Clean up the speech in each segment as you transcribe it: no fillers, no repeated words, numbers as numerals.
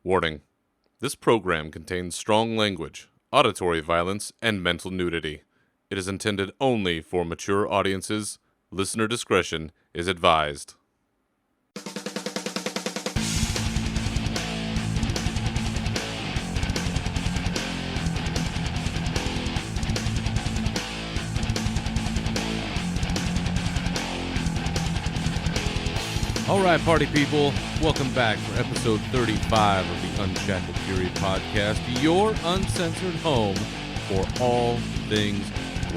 Warning. This program contains strong language, auditory violence, and mental nudity. It is intended only for mature audiences. Listener discretion is advised. All right, party people, welcome back for episode 35 of the Unshackled Fury podcast, your uncensored home for all things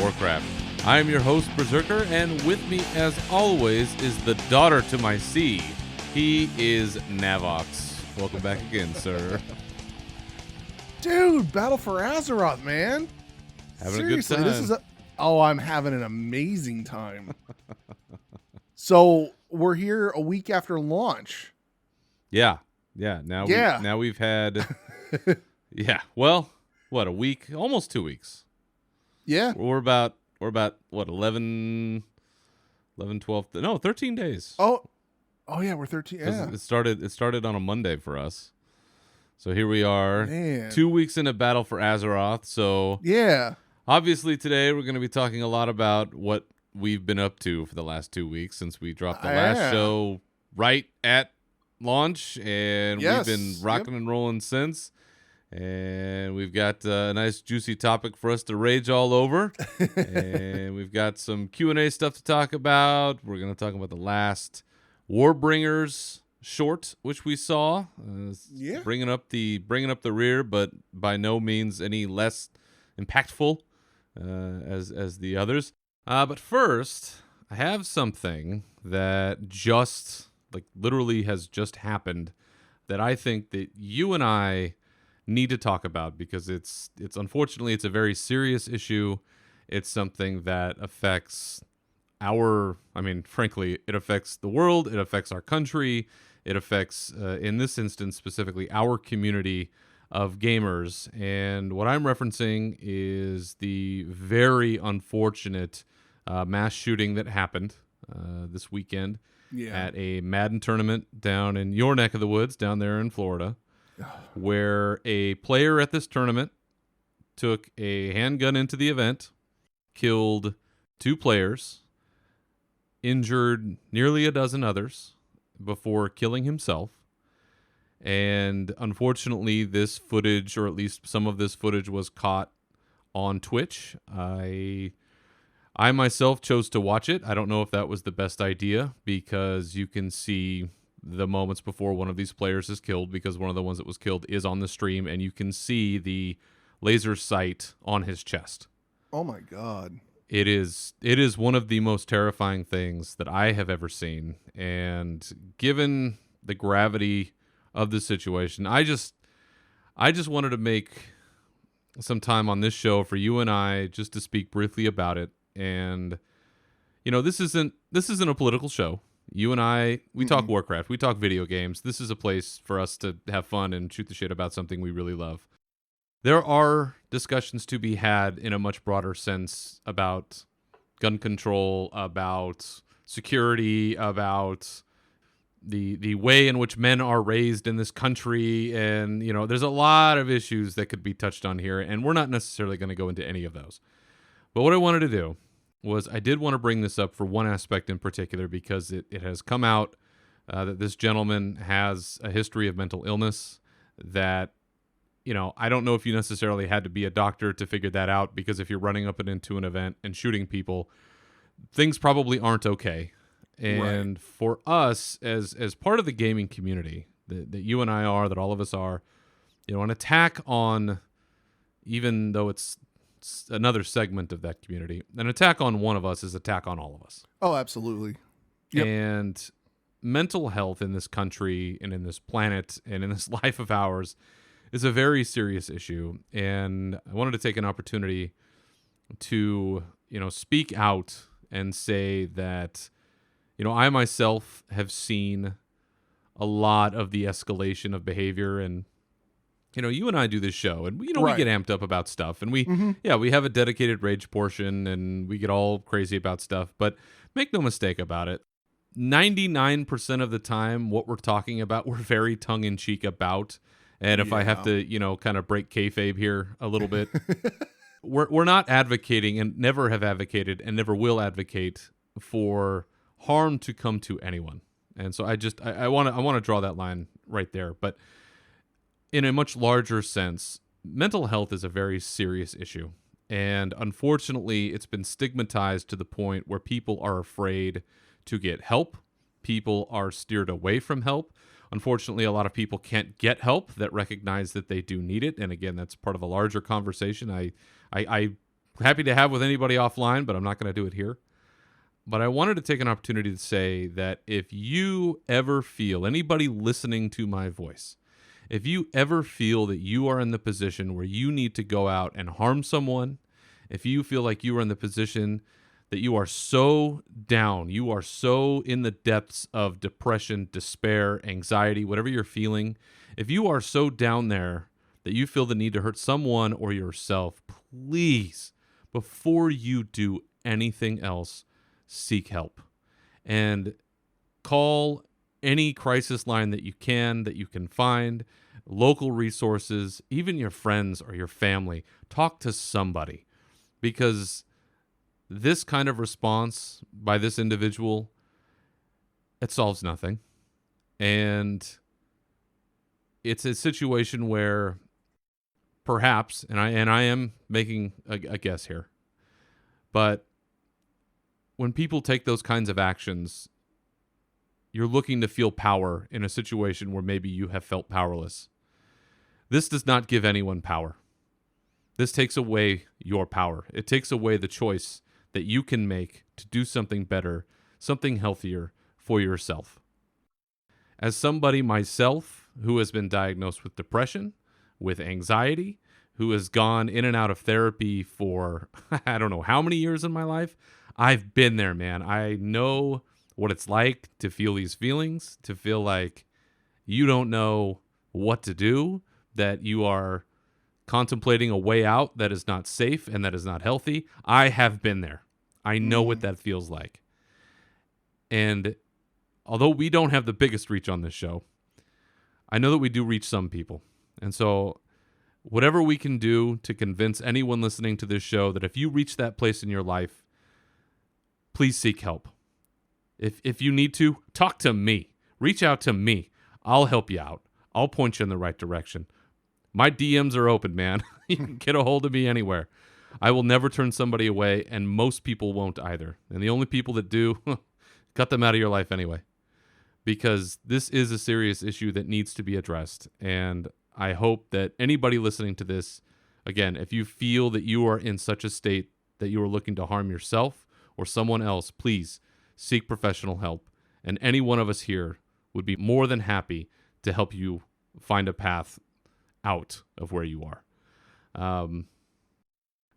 Warcraft. I am your host, Berzerker, and with me, as always, is the daughter to my sea. He is Navox. Welcome back again, sir. Dude, Battle for Azeroth, man. Having Seriously, a good time. this is I'm having an amazing time. So we're here a week after launch. Yeah. Now we've had, what, a week, almost 2 weeks. Yeah. We're about what, 11, 12, no, 13 days. Oh yeah, we're 13. Yeah. It started on a Monday for us. So here we are, Man. 2 weeks into Battle for Azeroth. So Yeah. obviously today we're going to be talking a lot about what we've been up to for the last 2 weeks since we dropped the last show right at launch, and Yes. we've been rocking and rolling since. And we've got a nice juicy topic for us to rage all over. And we've got some Q&A stuff to talk about. We're going to talk about the last Warbringers short, which we saw. Bringing up the rear, but by no means any less impactful as the others. But first, I have something that just, literally has just happened that I think that you and I need to talk about, because it's unfortunately, it's a very serious issue. It's something that affects frankly, it affects the world. It affects our country. It affects, in this instance, specifically our community of gamers. And what I'm referencing is the very unfortunate mass shooting that happened this weekend at a Madden tournament down in your neck of the woods, down there in Florida, where a player at this tournament took a handgun into the event, killed 2 players, injured nearly a dozen others before killing himself. And unfortunately, this footage, or at least some of this footage, was caught on Twitch. I myself chose to watch it. I don't know if that was the best idea, because you can see the moments before one of these players is killed, because one of the ones that was killed is on the stream, and you can see the laser sight on his chest. Oh my God. It is one of the most terrifying things that I have ever seen. And given the gravity of the situation, I just wanted to make some time on this show for you and I just to speak briefly about it. And this isn't a political show. You and I, we talk Warcraft, we talk video games. This is a place for us to have fun and shoot the shit about something we really love. There are discussions to be had in a much broader sense about gun control, about security, about the way in which men are raised in this country. And, there's a lot of issues that could be touched on here, and we're not necessarily going to go into any of those. But what I wanted to do was, I did want to bring this up for one aspect in particular, because it has come out that this gentleman has a history of mental illness that, I don't know if you necessarily had to be a doctor to figure that out, because if you're running up and into an event and shooting people, things probably aren't okay. And for us, as part of the gaming community that you and I are, that all of us are, an attack on, even though it's another segment of that community, an attack on one of us is attack on all of us. Oh, absolutely. Yep. And mental health in this country and in this planet and in this life of ours is a very serious issue. And I wanted to take an opportunity to, speak out and say that, I myself have seen a lot of the escalation of behavior. And you and I do this show, and we get amped up about stuff, and we have a dedicated rage portion, and we get all crazy about stuff. But make no mistake about it, 99% of the time, what we're talking about, we're very tongue in cheek about, And if I have Yeah. to, kind of break kayfabe here a little bit, we're not advocating and never have advocated and never will advocate for harm to come to anyone. And so I want to draw that line right there. But in a much larger sense, mental health is a very serious issue. And unfortunately, it's been stigmatized to the point where people are afraid to get help. People are steered away from help. Unfortunately, a lot of people can't get help that recognize that they do need it. And again, that's part of a larger conversation I'm happy to have with anybody offline, but I'm not going to do it here. But I wanted to take an opportunity to say that if you ever feel, anybody listening to my voice, if you ever feel that you are in the position where you need to go out and harm someone, if you feel like you are in the position that you are so down, you are so in the depths of depression, despair, anxiety, whatever you're feeling, if you are so down there that you feel the need to hurt someone or yourself, please, before you do anything else, seek help. And call any crisis line that you can find, local resources, even your friends or your family. Talk to somebody, because this kind of response by this individual, it solves nothing. And it's a situation where perhaps, and I am making a guess here, but when people take those kinds of actions, you're looking to feel power in a situation where maybe you have felt powerless. This does not give anyone power. This takes away your power. It takes away the choice that you can make to do something better, something healthier for yourself. As somebody myself who has been diagnosed with depression, with anxiety, who has gone in and out of therapy for I don't know how many years in my life, I've been there, man. I know what it's like to feel these feelings, to feel like you don't know what to do, that you are contemplating a way out that is not safe and that is not healthy. I have been there. I know what that feels like. And although we don't have the biggest reach on this show, I know that we do reach some people. And so whatever we can do to convince anyone listening to this show that if you reach that place in your life, please seek help. If you need to, talk to me. Reach out to me. I'll help you out. I'll point you in the right direction. My DMs are open, man. You can get a hold of me anywhere. I will never turn somebody away, and most people won't either. And the only people that do, cut them out of your life anyway. Because this is a serious issue that needs to be addressed. And I hope that anybody listening to this, again, if you feel that you are in such a state that you are looking to harm yourself or someone else, please seek professional help. And any one of us here would be more than happy to help you find a path out of where you are.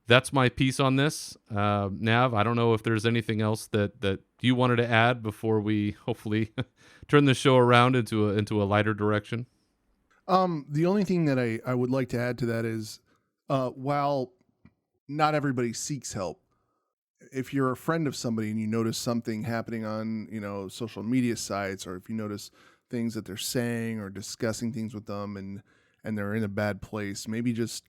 That's my piece on this. Nav, I don't know if there's anything else that you wanted to add before we hopefully turn the show around into a lighter direction. The only thing that I would like to add to that is, while not everybody seeks help, if you're a friend of somebody and you notice something happening on, social media sites, or if you notice things that they're saying or discussing things with them and they're in a bad place, maybe just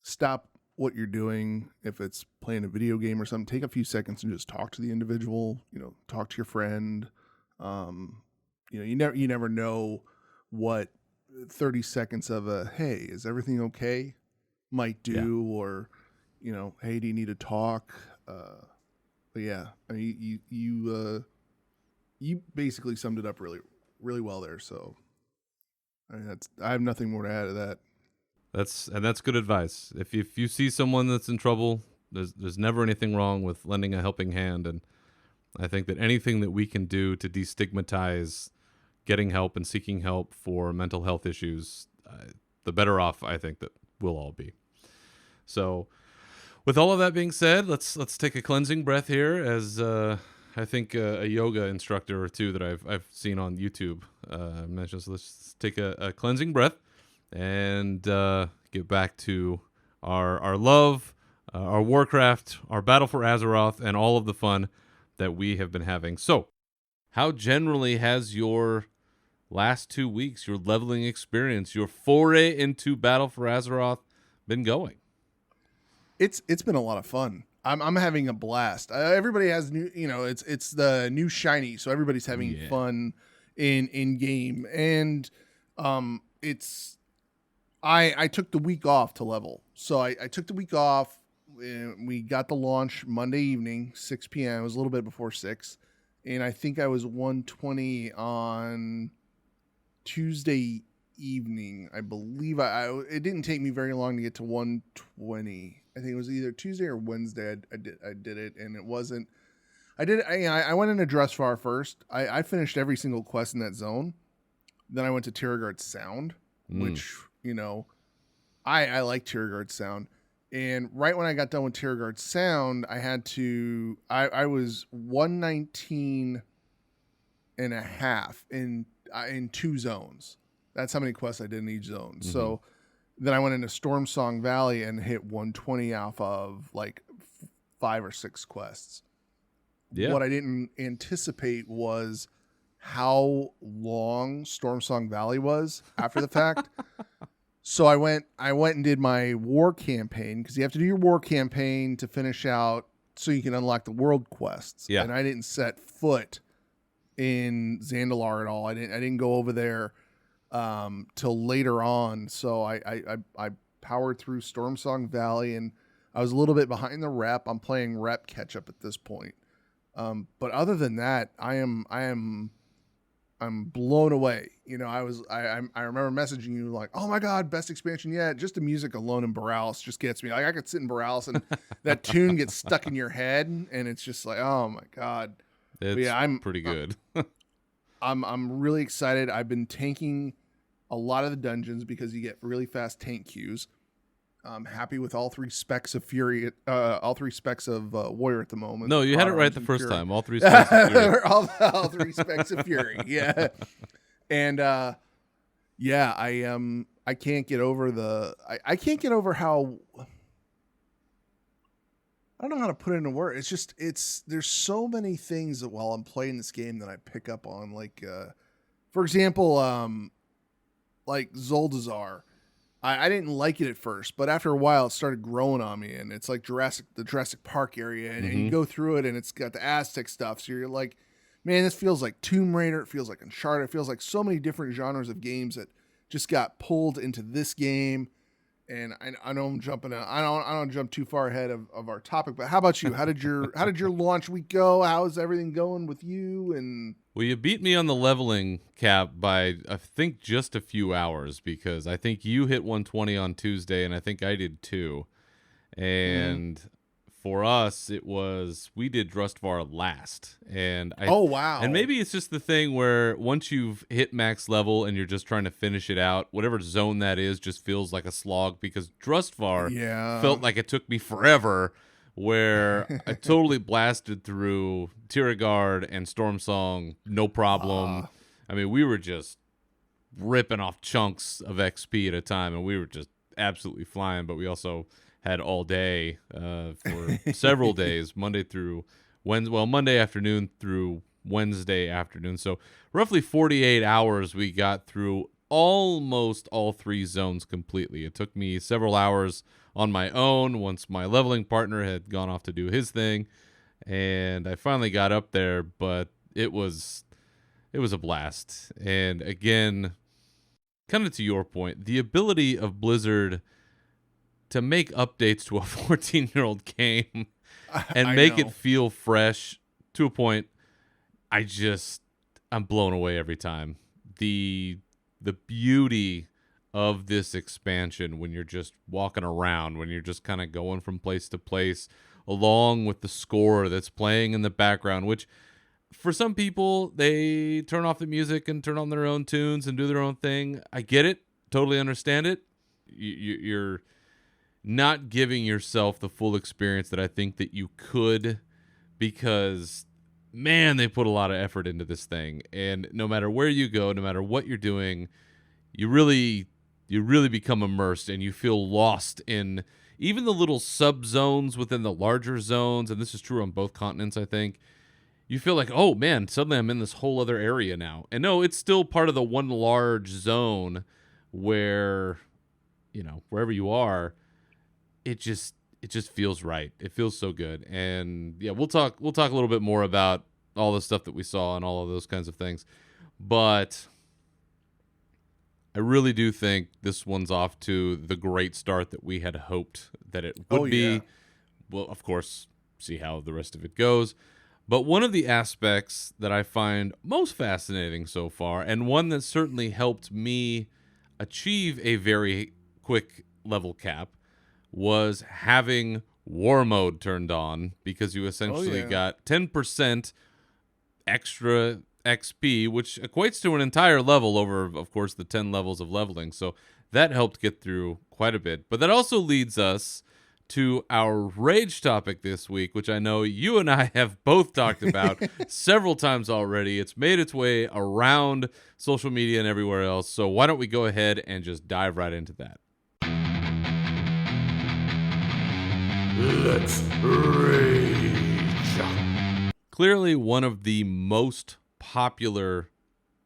stop what you're doing. If it's playing a video game or something, take a few seconds and just talk to the individual, talk to your friend. You never know what 30 seconds of a, hey, is everything okay, might do. Yeah. Or, hey, do you need to talk? But yeah, I mean, you basically summed it up really, really well there. So I have nothing more to add to that. That's good advice. If you see someone that's in trouble, there's never anything wrong with lending a helping hand. And I think that anything that we can do to destigmatize getting help and seeking help for mental health issues, the better off I think that we'll all be. So with all of that being said, let's take a cleansing breath here, as I think a yoga instructor or two that I've seen on YouTube mentioned. So let's take a cleansing breath and get back to our love, our Warcraft, our battle for Azeroth, and all of the fun that we have been having. So, how generally has your last 2 weeks, your leveling experience, your foray into Battle for Azeroth been going? It's been a lot of fun. I'm having a blast. Everybody has new, it's the new shiny, so everybody's having fun in game, and it's I took the week off to level, so I took the week off. We got the launch Monday evening, 6 p.m. It was a little bit before 6, and I think I was 120 on Tuesday evening. I believe it didn't take me very long to get to 120. I think it was either Tuesday or Wednesday. I did it, and it wasn't. I went into Drustvar first. I finished every single quest in that zone. Then I went to Tiergard Sound, which I like Tiergard Sound. And right when I got done with Tiergard Sound, I had to. I was 119 and a half in 2 zones. That's how many quests I did in each zone. Mm-hmm. So then I went into Stormsong Valley and hit 120 off of like 5 or 6 quests. Yeah. What I didn't anticipate was how long Stormsong Valley was after the fact. So I went and did my war campaign, because you have to do your war campaign to finish out so you can unlock the world quests. Yeah. And I didn't set foot in Zandalar at all. I didn't go over there till later on. So I powered through Stormsong Valley, and I was a little bit behind the rep. I'm playing rep catch up at this point. But other than that, I'm blown away. I remember messaging you like, oh my God, best expansion yet. Just the music alone in Borealis just gets me. Like, I could sit in Borealis and that tune gets stuck in your head, and it's just like, oh my God. I'm pretty good. I'm really excited. I've been tanking a lot of the dungeons because you get really fast tank queues. I'm happy with all 3 specs of Fury, all 3 specs of Warrior at the moment. No, you had it right the first time. All 3 specs of Fury. all 3 specs of Fury. Yeah. And I can't get over I can't get over how, I don't know how to put it into words. There's so many things that while I'm playing this game that I pick up on, like, for example, like Zuldazar. I didn't like it at first, but after a while it started growing on me, and it's like the Jurassic Park area, and you go through it and it's got the Aztec stuff. So you're like, man, this feels like Tomb Raider. It feels like Uncharted. It feels like so many different genres of games that just got pulled into this game. And I know I'm jumping out. I don't jump too far ahead of our topic, but how about you? How did your launch week go? How's everything going with you? And well, you beat me on the leveling cap by, I think, just a few hours, because I think you hit 120 on Tuesday, and I think I did too. And for us, we did Drustvar last. And oh, wow. And maybe it's just the thing where once you've hit max level and you're just trying to finish it out, whatever zone that is just feels like a slog, because Drustvar felt like it took me forever, where I totally blasted through Tiergard and Stormsong, no problem. I mean, we were just ripping off chunks of XP at a time, and we were just absolutely flying, but we also had all day for several days, Monday afternoon through Wednesday afternoon. So roughly 48 hours we got through almost all 3 zones completely. It took me several hours on my own once my leveling partner had gone off to do his thing, and I finally got up there, but it was a blast. And again, kind of to your point, the ability of Blizzard to make updates to a 14-year-old game and make it feel fresh to a point, I'm blown away every time. The beauty of this expansion, when you're just walking around, when you're just kind of going from place to place, along with the score that's playing in the background, which for some people, they turn off the music and turn on their own tunes and do their own thing. I get it. Totally understand it. You're not giving yourself the full experience that I think that you could, because, man, they put a lot of effort into this thing. And no matter where you go, no matter what you're doing, you really become immersed, and you feel lost in even the little sub-zones within the larger zones. And this is true on both continents, I think. you feel like, oh man, suddenly I'm in this whole other area now. And no, it's still part of the one large zone where, wherever you are, it just feels right. It feels so good. And yeah, we'll talk a little bit more about all the stuff that we saw and all of those kinds of things. But I really do think this one's off to the great start that we had hoped that it would be. Yeah. Well, of course, see how the rest of it goes. But one of the aspects that I find most fascinating so far, and one that certainly helped me achieve a very quick level cap, was having war mode turned on, because you essentially got 10% extra XP, which equates to an entire level over, of course, the 10 levels of leveling. So that helped get through quite a bit. But that also leads us to our rage topic this week, which I know you and I have both talked about several times already. It's made its way around social media and everywhere else. So why don't we go ahead and just dive right into that? Let's rage. Clearly, one of the most popular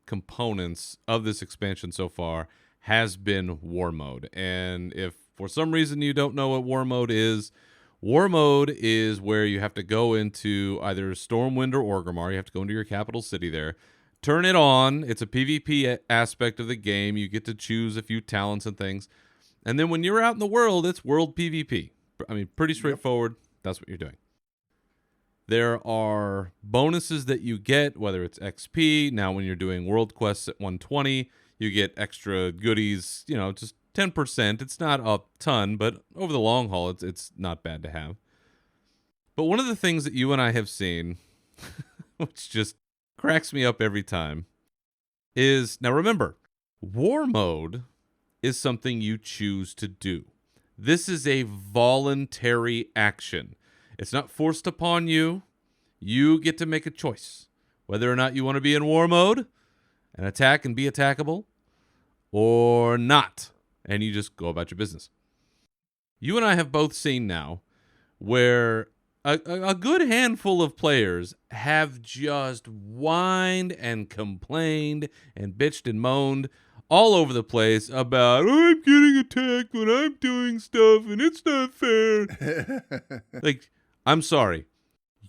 components of this expansion so far has been war mode. And if for some reason you don't know what war mode is where you have to go into either Stormwind or Orgrimmar. You have to go into your capital city there, turn it on. It's a PvP aspect of the game. You get to choose a few talents and things. And then when you're out in the world, it's world PvP. I mean, pretty straightforward. That's what you're doing. There are bonuses that you get, whether it's XP. Now, when you're doing world quests at 120, you get extra goodies, just 10%. It's not a ton, but over the long haul, it's not bad to have. But one of the things that you and I have seen, which just cracks me up every time, is, now remember, war mode is something you choose to do. This is a voluntary action. It's not forced upon you. You get to make a choice whether or not you want to be in war mode and attack and be attackable, or not, and you just go about your business. You and I have both seen now where a good handful of players have just whined and complained and bitched and moaned all over the place about, I'm getting attacked when I'm doing stuff and it's not fair. Like, I'm sorry.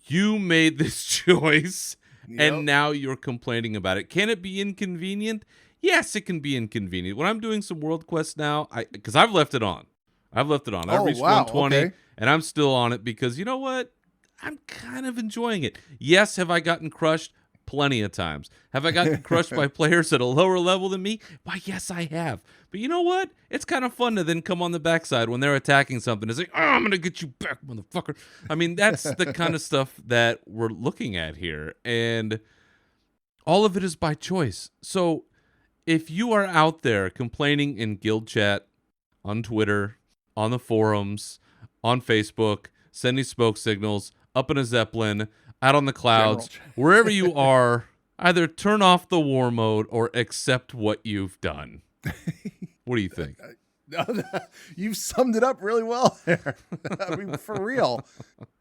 You made this choice and now you're complaining about it. Can it be inconvenient? Yes, it can be inconvenient. When I'm doing some world quests now, because I've left it on. I've reached 120 and I'm still on it because you know what? I'm kind of enjoying it. Yes, have I gotten crushed? Plenty of times. Have I gotten crushed by players at a lower level than me? Why, yes, I have. But you know what? It's kind of fun to then come on the backside when they're attacking something. It's like, oh, I'm going to get you back, motherfucker. I mean, that's the kind of stuff that we're looking at here. And all of it is by choice. So if you are out there complaining in guild chat, on Twitter, on the forums, on Facebook, sending smoke signals, up in a Zeppelin, out on the clouds, wherever you are, either turn off the war mode or accept what you've done. What do you think? You've summed it up really well there. I mean, for real.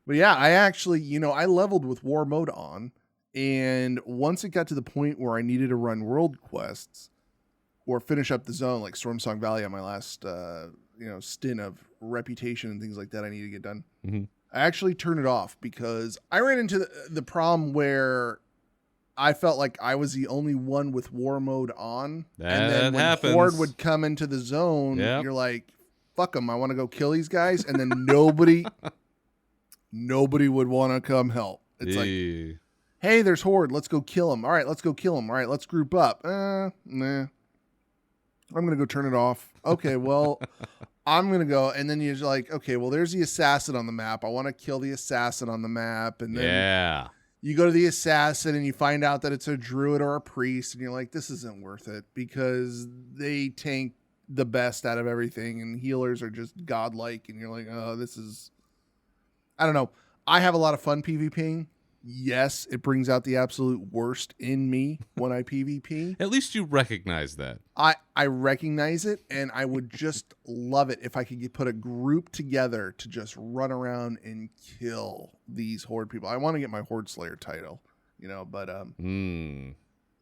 But yeah, I actually, I leveled with war mode on, and once it got to the point where I needed to run world quests or finish up the zone, like Stormsong Valley on my last, stint of reputation and things like that I need to get done. Mm-hmm. I actually turned it off because I ran into the problem where I felt like I was the only one with war mode on. That and then when happens. Horde would come into the zone, You're like, fuck them. I want to go kill these guys. And then nobody would want to come help. It's like, hey, there's Horde. Let's go kill them. All right, let's go kill them. All right, let's group up. Nah. I'm going to go turn it off. Okay, well, I'm going to go. And then you're like, okay, well, there's the assassin on the map. I want to kill the assassin on the map. And then you go to the assassin and you find out that it's a druid or a priest. And you're like, this isn't worth it because they tank the best out of everything. And healers are just godlike. And you're like, oh, this is, I don't know. I have a lot of fun PvPing. Yes, it brings out the absolute worst in me when I PvP. At least you recognize that. I recognize it, and I would just love it if I could put a group together to just run around and kill these Horde people. I want to get my Horde Slayer title. But Mm.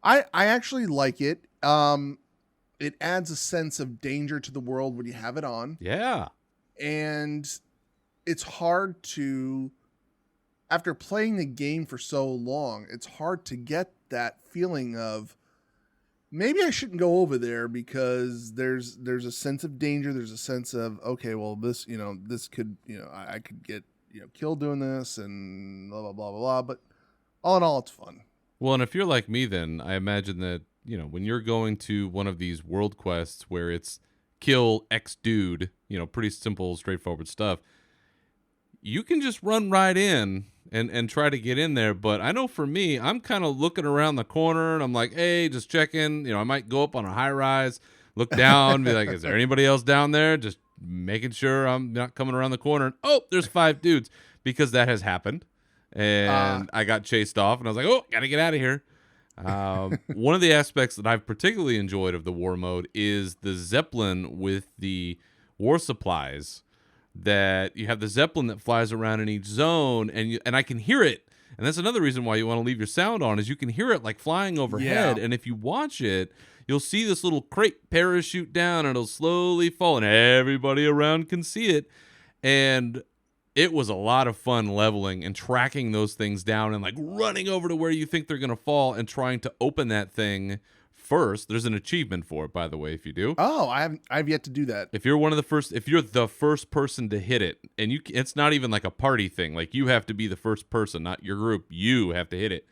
I actually like it. It adds a sense of danger to the world when you have it on, Yeah. and it's hard to, after playing the game for so long, it's hard to get that feeling of maybe I shouldn't go over there, because there's a sense of danger. There's a sense of, okay, well, this this could, I could get killed doing this, and blah blah blah blah blah. But all in all, it's fun. Well, and if you're like me, then I imagine that, when you're going to one of these world quests where it's kill X dude, pretty simple, straightforward stuff, you can just run right in and try to get in there. But I know for me, I'm kind of looking around the corner and I'm like, hey, just checking. I might go up on a high rise, look down, be like, is there anybody else down there? Just making sure I'm not coming around the corner. Oh, there's 5 dudes, because that has happened. And I got chased off, and I was like, oh, got to get out of here. One of the aspects that I've particularly enjoyed of the war mode is the Zeppelin with the war supplies. That you have the Zeppelin that flies around in each zone, and I can hear it. And that's another reason why you want to leave your sound on, is you can hear it like flying overhead. Yeah. And if you watch it, you'll see this little crate parachute down, and it'll slowly fall, and everybody around can see it. And it was a lot of fun leveling and tracking those things down and like running over to where you think they're going to fall and trying to open that thing first. There's an achievement for it, by the way, if you do. Oh, I've yet to do that. If you're the first person to hit it, and it's not even like a party thing. Like, you have to be the first person, not your group. You have to hit it.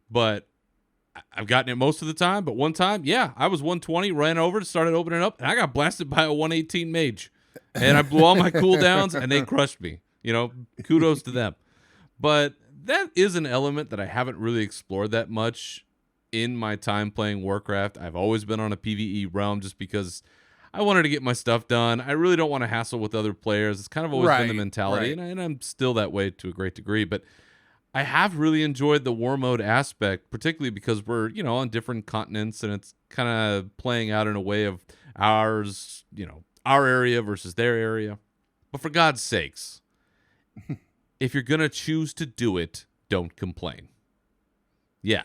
But I've gotten it most of the time. But one time, yeah, I was 120, ran over, started opening up, and I got blasted by a 118 mage. And I blew all my cooldowns, and they crushed me. Kudos to them. But that is an element that I haven't really explored that much in my time playing Warcraft. I've always been on a PvE realm just because I wanted to get my stuff done. I really don't want to hassle with other players. It's kind of always been the mentality, and I'm still that way to a great degree. But I have really enjoyed the war mode aspect, particularly because we're, on different continents, and it's kind of playing out in a way of ours, our area versus their area. But for God's sakes, if you're going to choose to do it, don't complain. Yeah,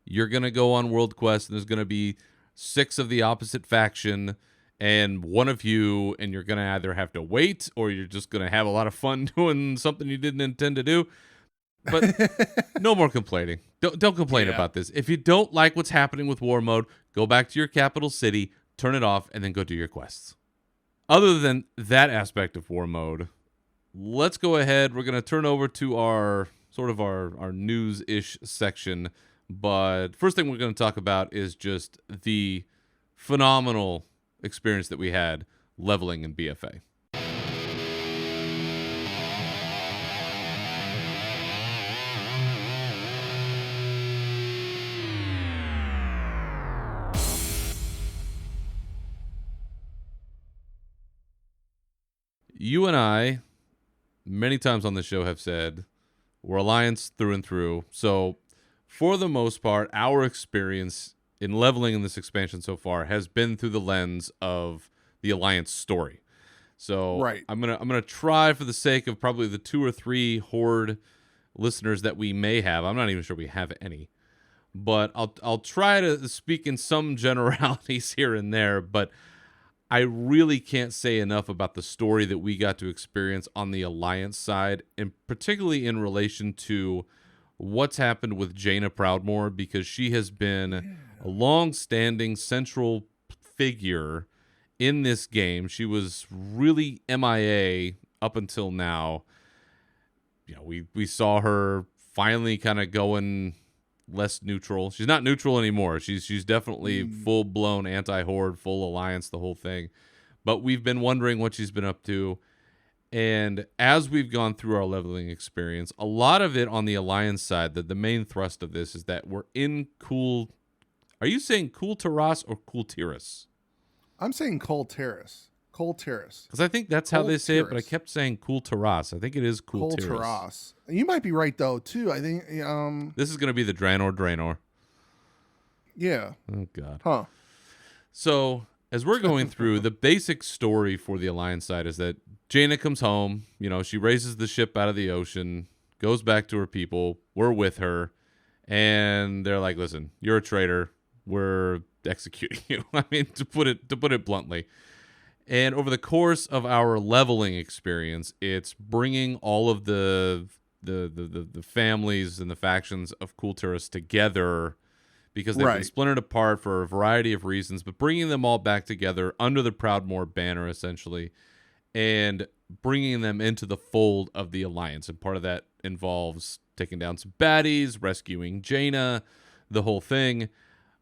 you're going to go on World Quest, and there's going to be 6 of the opposite faction and 1 of you, and you're going to either have to wait, or you're just going to have a lot of fun doing something you didn't intend to do. But no more complaining. Don't complain about this. If you don't like what's happening with war mode, go back to your capital city, turn it off, and then go do your quests. Other than that aspect of war mode, let's go ahead. We're going to turn over to our news-ish section. But first thing we're going to talk about is just the phenomenal experience that we had leveling in BFA. You and I, many times on the show, have said we're Alliance through and through. So, for the most part, our experience in leveling in this expansion so far has been through the lens of the Alliance story. So, I'm gonna try, for the sake of probably the 2 or 3 Horde listeners that we may have. I'm not even sure we have any, but I'll try to speak in some generalities here and there. But I really can't say enough about the story that we got to experience on the Alliance side, and particularly in relation to what's happened with Jaina Proudmoore, because she has been a long-standing central figure in this game. She was really MIA up until now. We saw her finally kind of going less neutral. She's not neutral anymore. She's definitely full-blown anti-Horde, full Alliance, the whole thing. But we've been wondering what she's been up to. And as we've gone through our leveling experience, a lot of it on the Alliance side, the main thrust of this is that we're in cool... Are you saying Cool Terras or Cool Terrace? I'm saying Coal Terrace. Coal Terrace. Because I think that's how they say it, but I kept saying Cool Terras. I think it is Cool Terrace. Terrace. You might be right, though, too. I think... This is going to be the Draenor. Yeah. Oh, God. Huh. So, as we're going through, the basic story for the Alliance side is that Jaina comes home. She raises the ship out of the ocean, goes back to her people. We're with her. and they're like, "Listen, you're a traitor. We're executing you." I mean, to put it bluntly. And over the course of our leveling experience, it's bringing all of the families and the factions of Kulturis together because they've been Right. splintered apart for a variety of reasons, but bringing them all back together under the Proudmoore banner, essentially, and bringing them into the fold of the Alliance. And part of that involves taking down some baddies, rescuing Jaina, the whole thing.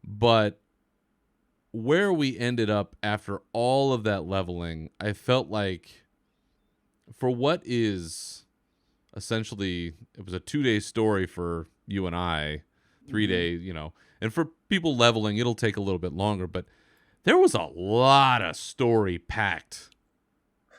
But where we ended up after all of that leveling, I felt like for what is essentially, it was a 2-day story for you and I, 3-day, and for people leveling, it'll take a little bit longer, but there was a lot of story packed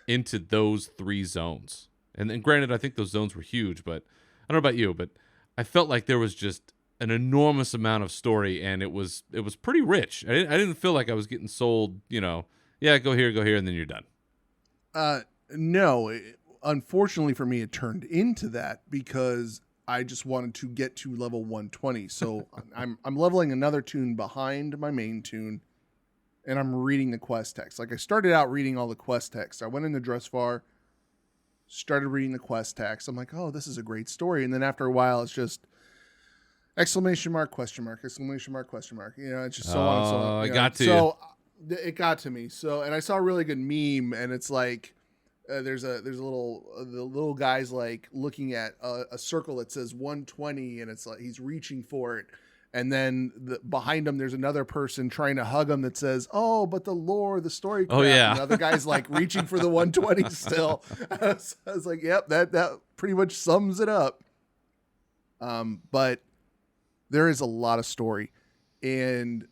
into those 3 zones. And granted, I think those zones were huge, but I don't know about you, but I felt like there was just an enormous amount of story, and it was pretty rich. I didn't feel like I was getting sold, yeah, go here, and then you're done. No, unfortunately for me, it turned into that because I just wanted to get to level 120. So I'm leveling another tune behind my main tune, and I'm reading the quest text. Like I started out reading all the quest text. I went into Dressfar, started reading the quest text. I'm like, oh, this is a great story. And then after a while, it's just exclamation mark, question mark, exclamation mark, question mark. It's just so on and so on. I got to so it got to me. So, and I saw a really good meme, and it's like there's a little the little guy's like looking at a circle that says 120, and it's like he's reaching for it, and then behind him there's another person trying to hug him that says, "Oh, but the lore, the story." Oh yeah, and the other guy's like reaching for the 120 still. I was like, "Yep, that pretty much sums it up." But there is a lot of story, and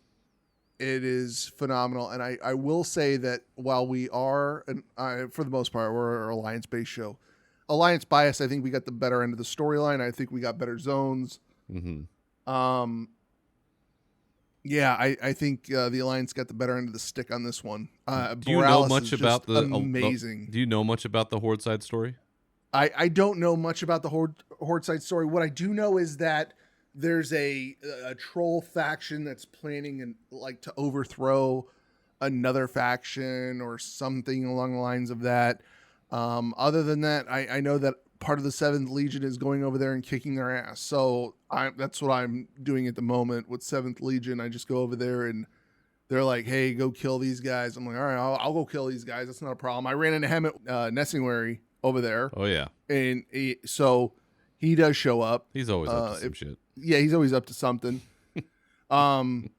it is phenomenal. And I will say that while we are, for the most part, we're an Alliance-based show. Alliance bias, I think we got the better end of the storyline. I think we got better zones. Mm-hmm. Yeah, I think the Alliance got the better end of the stick on this one. Do you know much about the amazing? Do you know much about the Horde side story? I don't know much about the Horde side story. What I do know is that there's a troll faction that's planning to overthrow another faction or something along the lines of that. Other than that, I know that part of the 7th Legion is going over there and kicking their ass. So that's what I'm doing at the moment with 7th Legion. I just go over there and they're like, hey, go kill these guys. I'm like, all right, I'll go kill these guys. That's not a problem. I ran into him at Nessingwary over there. Oh, yeah. And so he does show up. He's always up to some shit. Yeah, he's always up to something. Like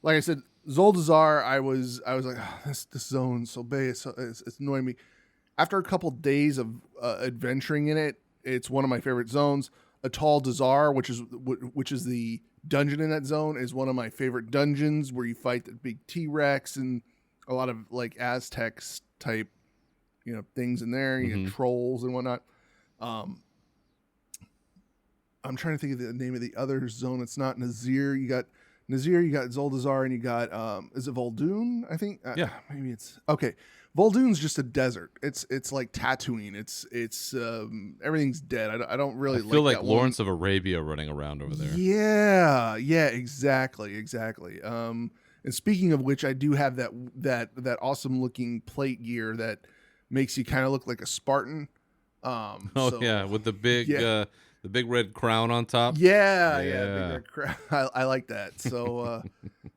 I said, Zoldazar, I was like, oh, this zone's so big, it's annoying me. After a couple days of adventuring in it, it's one of my favorite zones. Atal Dazar, which is the dungeon in that zone, is one of my favorite dungeons where you fight the big T-Rex and a lot of like Aztecs type, things in there. You get trolls and whatnot. I'm trying to think of the name of the other zone. It's not Nazir. You got Zoldazar, and you got is it Vol'dun? I think. Yeah, maybe it's okay. Vol'dun's just a desert. It's like Tatooine. It's everything's dead. I don't really feel like that Lawrence of Arabia running around over there. Yeah, exactly. And speaking of which, I do have that awesome looking plate gear that makes you kind of look like a Spartan. Yeah, with the big the big red crown on top. Yeah, big red crown. I like that. So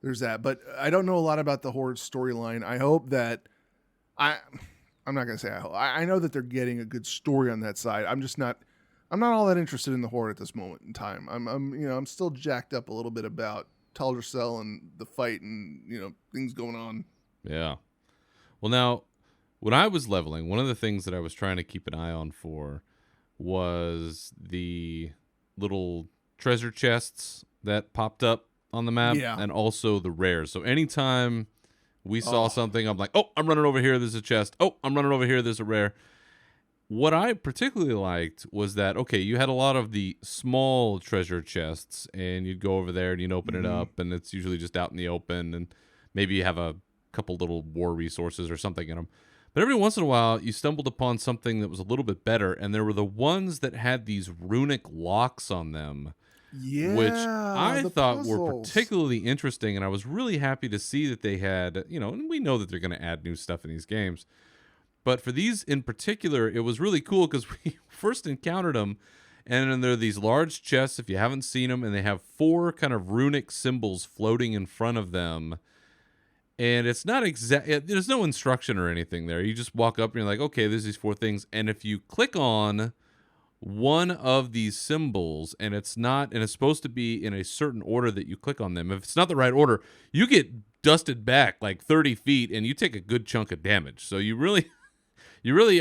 there's that. But I don't know a lot about the Horde storyline. I hope that I'm not gonna say I hope. I know that they're getting a good story on that side. I'm not all that interested in the Horde at this moment in time. I'm still jacked up a little bit about Teldrassil and the fight and things going on. Yeah. Well, now when I was leveling, one of the things that I was trying to keep an eye on for was the little treasure chests that popped up on the map, and also the rares. So anytime we saw something, I'm like, oh, I'm running over here, there's a chest. Oh, I'm running over here, there's a rare. What I particularly liked was that, okay, you had a lot of the small treasure chests, and you'd go over there and you'd open it up, and it's usually just out in the open, and maybe you have a couple little war resources or something in them. But every once in a while, you stumbled upon something that was a little bit better, and there were the ones that had these runic locks on them which Yeah, I the thought were puzzles. particularly interesting, and I was really happy to see that they had, and we know that they're going to add new stuff in these games. But for these in particular, it was really cool because we first encountered them, and then there are these large chests, if you haven't seen them, and they have 4 kind of runic symbols floating in front of them. And it's not there's no instruction or anything there. You just walk up and you're like, okay, there's these 4 things. And if you click on one of these symbols and it's supposed to be in a certain order that you click on them, if it's not the right order, you get dusted back like 30 feet and you take a good chunk of damage. So you really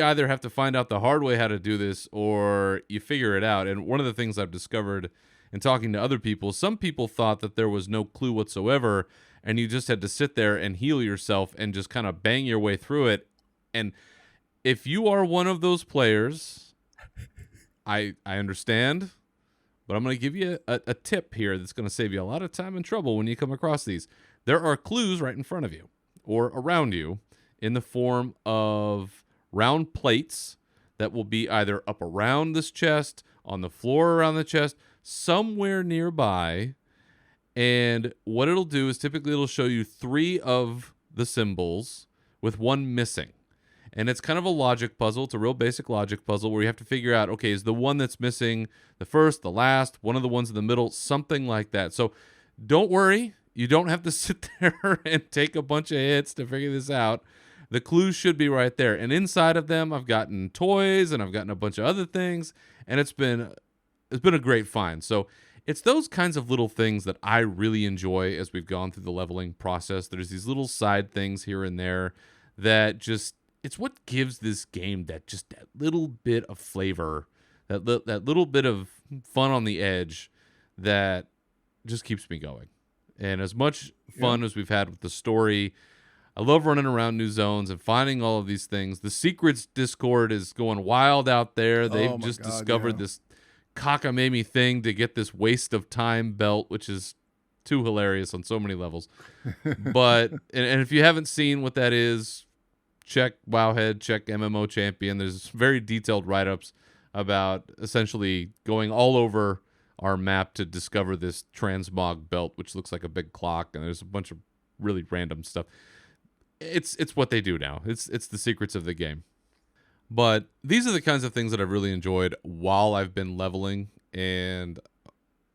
either have to find out the hard way how to do this or you figure it out. And one of the things I've discovered in talking to other people, some people thought that there was no clue whatsoever and you just had to sit there and heal yourself and just kind of bang your way through it. And if you are one of those players, I understand, but I'm going to give you a tip here that's going to save you a lot of time and trouble when you come across these. There are clues right in front of you or around you in the form of round plates that will be either up around this chest, on the floor around the chest, somewhere nearby. And what it'll do is typically it'll show you 3 of the symbols with 1 missing. And it's kind of a logic puzzle. It's a real basic logic puzzle where you have to figure out, okay, is the one that's missing the first, the last, one of the ones in the middle, something like that. So don't worry. You don't have to sit there and take a bunch of hits to figure this out. The clues should be right there. And inside of them, I've gotten toys and I've gotten a bunch of other things. And it's been a great find. So it's those kinds of little things that I really enjoy as we've gone through the leveling process. There's these little side things here and there that just, it's what gives this game that little bit of flavor, that little bit of fun on the edge that just keeps me going. And as much fun as we've had with the story, I love running around new zones and finding all of these things. The Secrets Discord is going wild out there. They've just discovered this cockamamie thing to get this waste of time belt, which is too hilarious on so many levels. But and if you haven't seen what that is, check Wowhead, check MMO Champion. There's very detailed write-ups about essentially going all over our map to discover this transmog belt, which looks like a big clock, and there's a bunch of really random stuff. It's what they do now. It's the secrets of the game. But these are the kinds of things that I've really enjoyed while I've been leveling and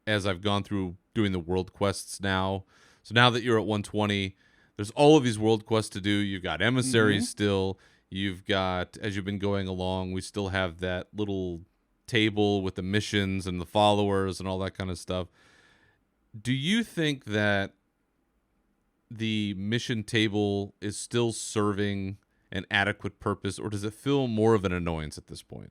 as I've gone through doing the world quests now. So now that you're at 120, there's all of these world quests to do. You've got emissaries still. You've got, as you've been going along, we still have that little table with the missions and the followers and all that kind of stuff. Do you think that the mission table is still serving an adequate purpose, or does it feel more of an annoyance at this point?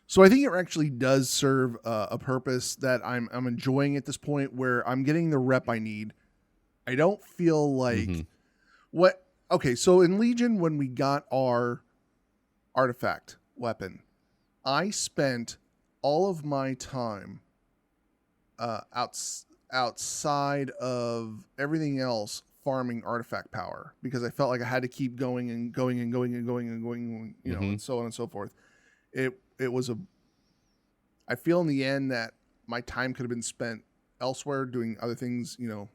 So I think it actually does serve a purpose that I'm enjoying at this point, where I'm getting the rep I need. I don't feel like Okay, so in Legion, when we got our artifact weapon, I spent all of my time outside of everything else farming artifact power, because I felt like I had to keep going and going and going and going and going, you know, and so on and so forth. I feel in the end that my time could have been spent elsewhere doing other things, you know,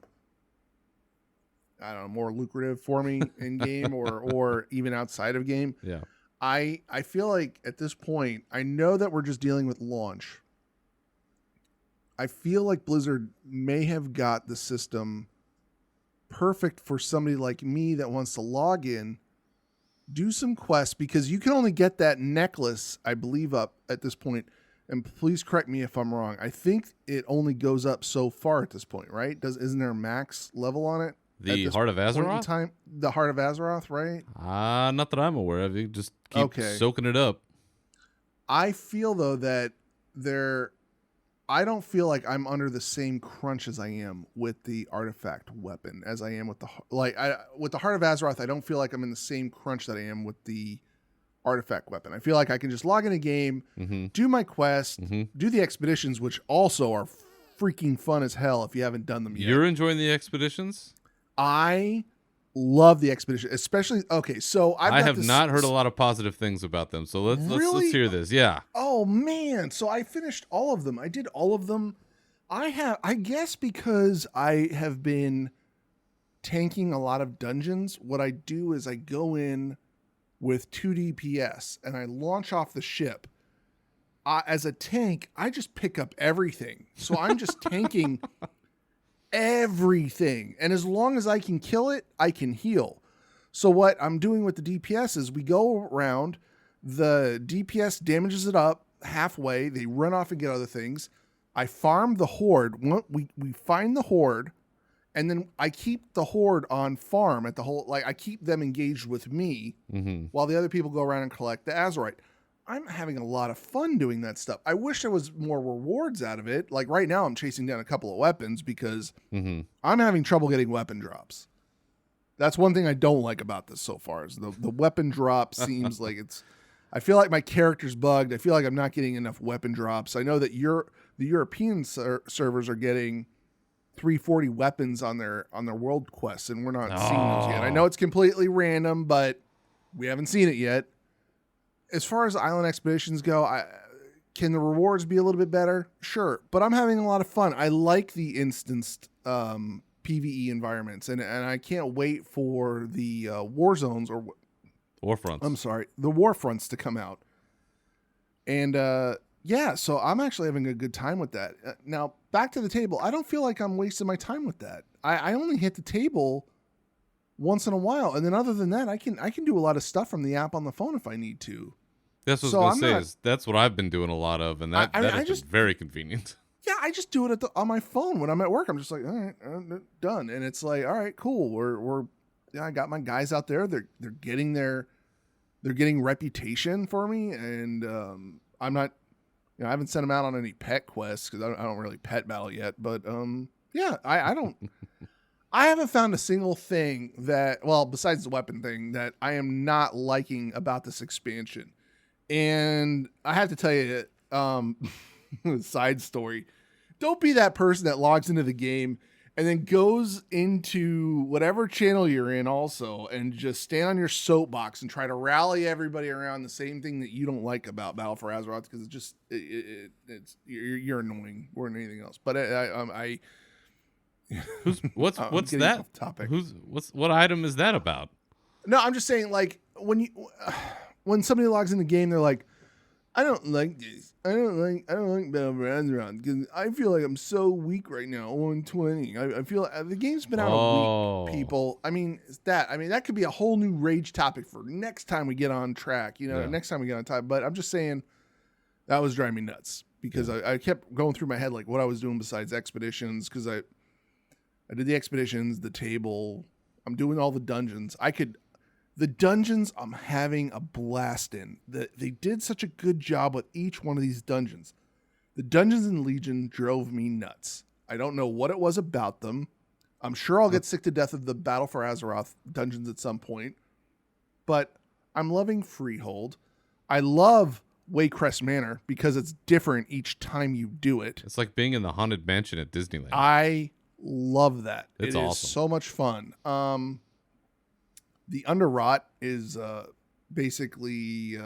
I don't know, more lucrative for me in game or even outside of game. Yeah. I feel like at this point, I know that we're just dealing with launch. I feel like Blizzard may have got the system perfect for somebody like me that wants to log in, do some quests, because you can only get that necklace, I believe, up at this point. And please correct me if I'm wrong. I think it only goes up so far at this point, right? Isn't there a max level on it? The Heart of Azeroth? The Heart of Azeroth, right? Not that I'm aware of. You just keep soaking it up. I feel, though, that I don't feel like I'm under the same crunch as I am with the artifact weapon as I am with with the Heart of Azeroth. I don't feel like I'm in the same crunch that I am with the artifact weapon. I feel like I can just log in a game, do my quest, do the expeditions, which also are freaking fun as hell if you haven't done them yet. You're enjoying the expeditions? I love the expedition, especially. Okay, so I have not heard a lot of positive things about them. So let's hear this. Yeah. Oh man, so I finished all of them. I did all of them. I guess because I have been tanking a lot of dungeons, what I do is I go in with 2 DPS and I launch off the ship. As a tank, I just pick up everything. So I'm just tanking everything. And as long as I can kill it, I can heal. So what I'm doing with the DPS is we go around, the DPS damages it up halfway, they run off and get other things. I farm the horde. We find the horde, and then I keep the horde on farm at the whole, like I keep them engaged with me while the other people go around and collect the Azeroth. I'm having a lot of fun doing that stuff. I wish there was more rewards out of it. Like right now I'm chasing down a couple of weapons because I'm having trouble getting weapon drops. That's one thing I don't like about this so far is the weapon drop seems like I feel like my character's bugged. I feel like I'm not getting enough weapon drops. I know that the European servers are getting 340 weapons on their world quests, and we're not seeing those yet. I know it's completely random, but we haven't seen it yet. As far as island expeditions go, can the rewards be a little bit better? Sure, but I'm having a lot of fun. I like the instanced PvE environments, and I can't wait for the war zones or Warfronts. I'm sorry, the Warfronts to come out. And yeah, so I'm actually having a good time with that. Now, back to the table. I don't feel like I'm wasting my time with that. I only hit the table once in a while, and then other than that, I can do a lot of stuff from the app on the phone if I need to. That's what I was going to say. That's what I've been doing a lot of, and that is just very convenient. Yeah, I just do it on my phone when I'm at work. I'm just like, all right, done, and it's like, all right, cool. I got my guys out there. They're getting reputation for me, and I'm not, I haven't sent them out on any pet quests because I don't really pet battle yet. But yeah, I don't. I haven't found a single thing besides the weapon thing, that I am not liking about this expansion. And I have to tell you, side story, don't be that person that logs into the game and then goes into whatever channel you're in also and just stand on your soapbox and try to rally everybody around the same thing that you don't like about Battle for Azeroth, because you're annoying more than anything else. But What's that off topic? What item is that about? No, I'm just saying, like, when somebody logs in the game, they're like, I don't like this. I don't like Battle for Azeroth because I feel like I'm so weak right now. 120. I feel the game's been out a week, people. I mean, that could be a whole new rage topic for next time we get on track. Next time we get on time. But I'm just saying that was driving me nuts because I kept going through my head like what I was doing besides expeditions, because I did the expeditions, the table. I'm doing all the dungeons. The dungeons, I'm having a blast in. They did such a good job with each one of these dungeons. The dungeons in Legion drove me nuts. I don't know what it was about them. I'm sure I'll get sick to death of the Battle for Azeroth dungeons at some point. But I'm loving Freehold. I love Waycrest Manor because it's different each time you do it. It's like being in the Haunted Mansion at Disneyland. I love that. It's awesome. It is is so much fun. The Underrot is basically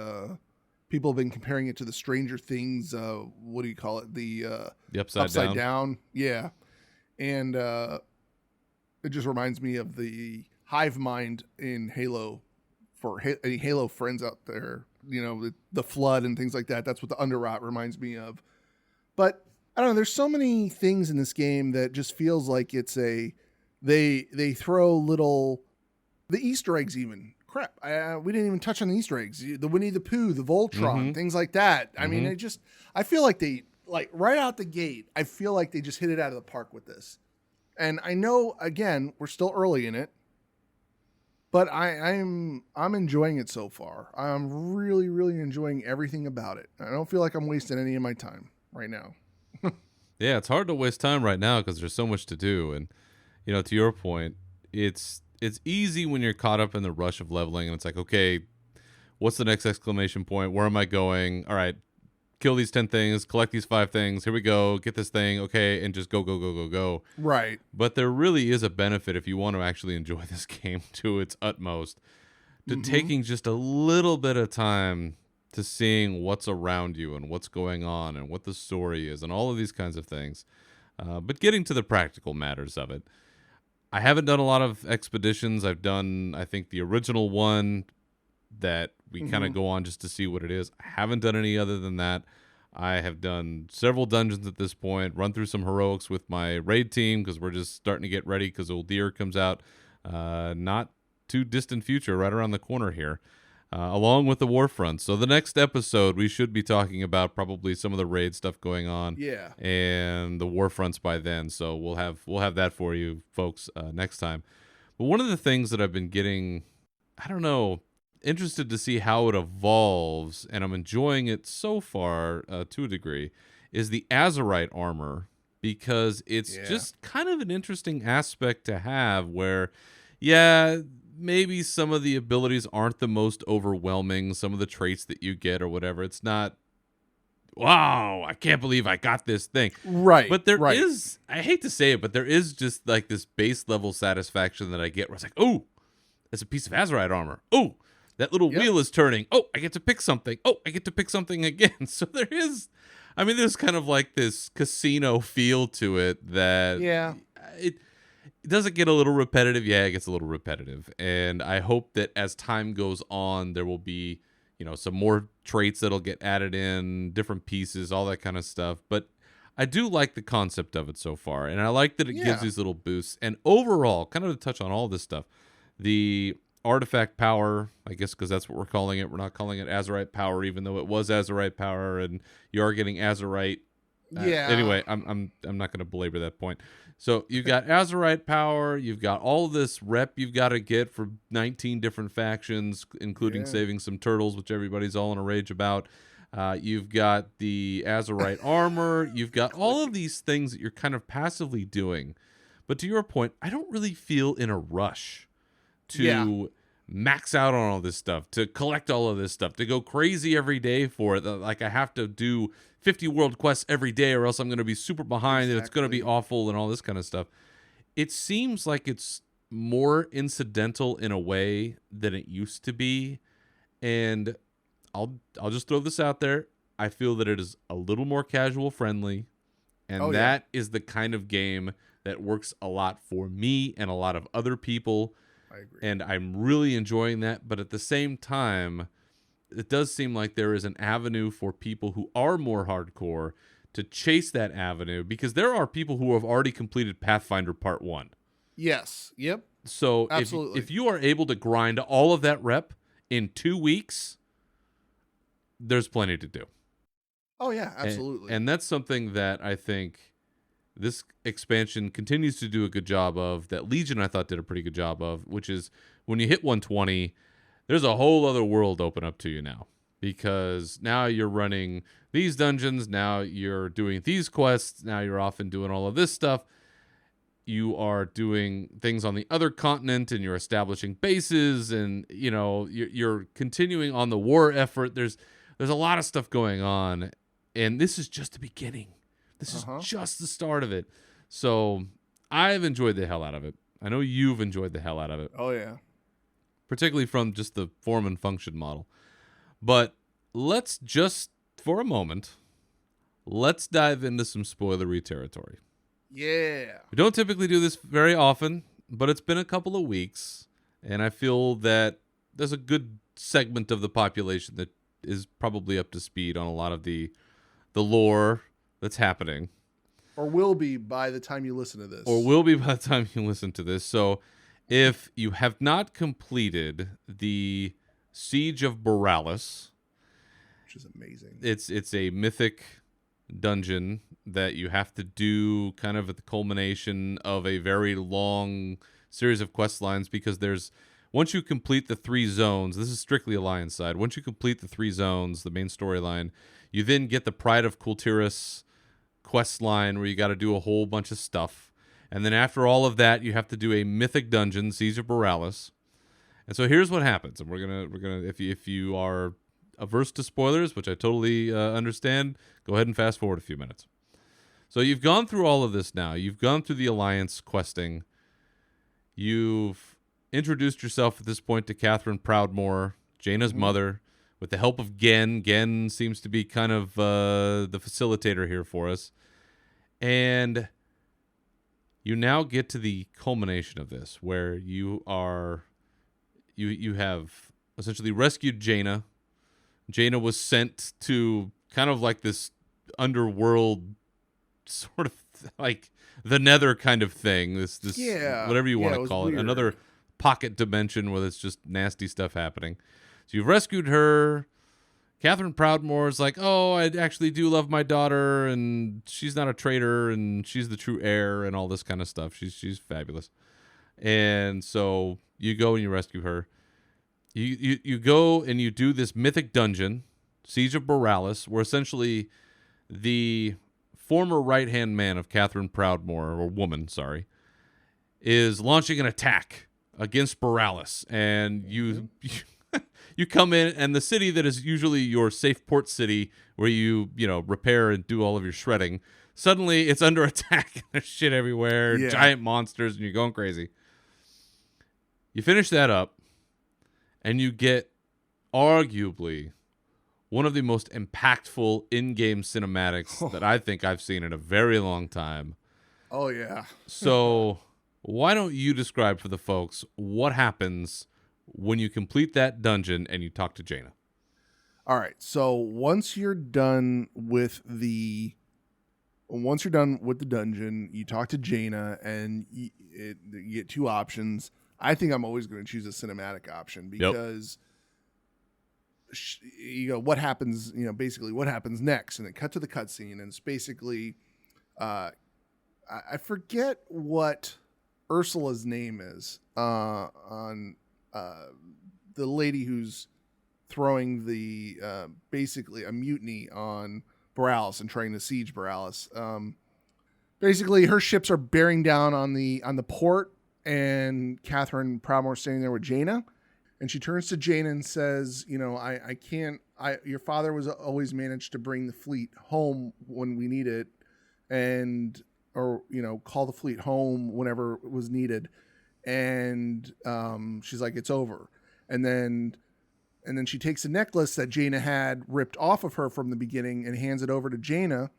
people have been comparing it to the Stranger Things. What do you call it? The upside down. Yeah, and it just reminds me of the hive mind in Halo. For any Halo friends out there, the flood and things like that. That's what the Underrot reminds me of. But I don't know. There's so many things in this game that just feels like it's they throw little. The Easter eggs even. Crap. We didn't even touch on the Easter eggs. The Winnie the Pooh, the Voltron, things like that. I mean, I feel like they, like right out the gate, I feel like they just hit it out of the park with this. And I know, again, we're still early in it, but I'm enjoying it so far. I'm really, really enjoying everything about it. I don't feel like I'm wasting any of my time right now. Yeah, it's hard to waste time right now because there's so much to do. And, to your point, it's easy when you're caught up in the rush of leveling and it's like, okay, what's the next exclamation point? Where am I going? All right, kill these 10 things, collect these 5 things. Here we go. Get this thing. Okay. And just go. Right. But there really is a benefit if you want to actually enjoy this game to its utmost to taking just a little bit of time to seeing what's around you and what's going on and what the story is and all of these kinds of things. But getting to the practical matters of it, I haven't done a lot of expeditions. I've done, I think, the original one that we kind of go on just to see what it is. I haven't done any other than that. I have done several dungeons at this point, run through some heroics with my raid team because we're just starting to get ready because Uldir comes out not too distant future, right around the corner here, along with the Warfront. So the next episode, we should be talking about probably some of the raid stuff going on, and the Warfronts by then. So we'll have that for you folks next time. But one of the things that I've been getting, I don't know, interested to see how it evolves, and I'm enjoying it so far to a degree, is the Azerite armor, because it's just kind of an interesting aspect to have where, maybe some of the abilities aren't the most overwhelming, some of the traits that you get or whatever. It's not, wow, I can't believe I got this thing. Right. But there is, I hate to say it, but there is just like this base level satisfaction that I get where it's like, oh, it's a piece of Azerite armor. Oh, that little wheel is turning. Oh, I get to pick something. Oh, I get to pick something again. So there is, I mean, there's kind of like this casino feel to it that it doesn't get a little repetitive. Yeah, it gets a little repetitive. And I hope that as time goes on, there will be, some more traits that'll get added in, different pieces, all that kind of stuff. But I do like the concept of it so far. And I like that it gives these little boosts. And overall, kind of to touch on all this stuff, the artifact power, I guess, because that's what we're calling it. We're not calling it Azerite power, even though it was Azerite power, and you are getting Azerite. Anyway, I'm not going to belabor that point. So you've got Azerite power. You've got all this rep you've got to get for 19 different factions, including saving some turtles, which everybody's all in a rage about. You've got the Azerite armor. You've got all of these things that you're kind of passively doing. But to your point, I don't really feel in a rush to max out on all this stuff, to collect all of this stuff, to go crazy every day for it. Like I have to do 50 world quests every day or else I'm going to be super behind and it's going to be awful and all this kind of stuff. It seems like it's more incidental in a way than it used to be. And I'll just throw this out there. I feel that it is a little more casual friendly. And that is the kind of game that works a lot for me and a lot of other people. I agree. And I'm really enjoying that. But at the same time, it does seem like there is an avenue for people who are more hardcore to chase that avenue, because there are people who have already completed Pathfinder Part 1. Yes. Yep. So if you are able to grind all of that rep in 2 weeks, there's plenty to do. Oh, yeah, absolutely. And that's something that I think this expansion continues to do a good job of, that Legion I thought did a pretty good job of, which is when you hit 120, there's a whole other world open up to you now, because now you're running these dungeons, now you're doing these quests, now you're off and doing all of this stuff. You are doing things on the other continent, and you're establishing bases, and you're continuing on the war effort. There's a lot of stuff going on, and this is just the beginning. This is just the start of it. So I've enjoyed the hell out of it. I know you've enjoyed the hell out of it. Oh, yeah. Particularly from just the form and function model. But let's just, for a moment, let's dive into some spoilery territory. Yeah. We don't typically do this very often, but it's been a couple of weeks, and I feel that there's a good segment of the population that is probably up to speed on a lot of the lore that's happening. Or will be by the time you listen to this. So if you have not completed the Siege of Borealis, which is amazing. It's a mythic dungeon that you have to do kind of at the culmination of a very long series of quest lines, because once you complete the 3 zones, this is strictly Alliance side, once you complete the 3 zones, the main storyline, you then get the Pride of Kultiris quest line where you got to do a whole bunch of stuff. And then after all of that, you have to do a mythic dungeon, Siege of Borealis. And so here's what happens. And we're gonna if you are averse to spoilers, which I totally understand, go ahead and fast forward a few minutes. So you've gone through all of this now. You've gone through the Alliance questing. You've introduced yourself at this point to Catherine Proudmoore, Jaina's mother, with the help of Gen. Gen seems to be kind of the facilitator here for us. And you now get to the culmination of this, where you have essentially rescued Jaina. Jaina was sent to kind of like this underworld, sort of like the Nether kind of thing. This whatever you want to call it, another pocket dimension where there's just nasty stuff happening. So you've rescued her. Catherine Proudmoore is like, oh, I actually do love my daughter, and she's not a traitor, and she's the true heir, and all this kind of stuff. She's fabulous. And so you go and you rescue her. You go and you do this mythic dungeon, Siege of Borealis, where essentially the former right-hand man of Catherine Proudmoore, or woman, sorry, is launching an attack against Borealis, and you come in, and the city that is usually your safe port city where you repair and do all of your shredding, suddenly it's under attack, and there's shit everywhere, giant monsters, and you're going crazy. You finish that up, and you get arguably one of the most impactful in-game cinematics that I think I've seen in a very long time. Oh, yeah. So why don't you describe for the folks what happens when you complete that dungeon and you talk to Jaina? All right. So once you're done with the dungeon, you talk to Jaina, and you get two options. I think I'm always going to choose a cinematic option because what happens, basically what happens next, and then cut to the cutscene, and it's basically, I forget what Ursula's name is on the lady who's throwing the basically a mutiny on Borealis and trying to siege Borealis. Basically, her ships are bearing down on the port, and Catherine Proudmoore standing there with Jaina, and she turns to Jaina and says, I can't. Your father was always managed to bring the fleet home when we need it, or call the fleet home whenever it was needed. And she's like, it's over. And then she takes a necklace that Jaina had ripped off of her from the beginning and hands it over to Jaina.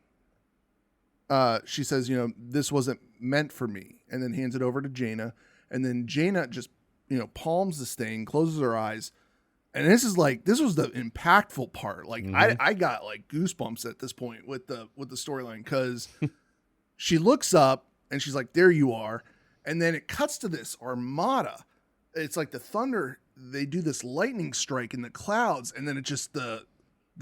She says, this wasn't meant for me, and then hands it over to Jaina. And then Jaina just, palms this thing, closes her eyes. And this was the impactful part. Like, I got like goosebumps at this point with the storyline, because she looks up and she's like, there you are. And then it cuts to this armada. It's like the thunder. They do this lightning strike in the clouds, and then it just the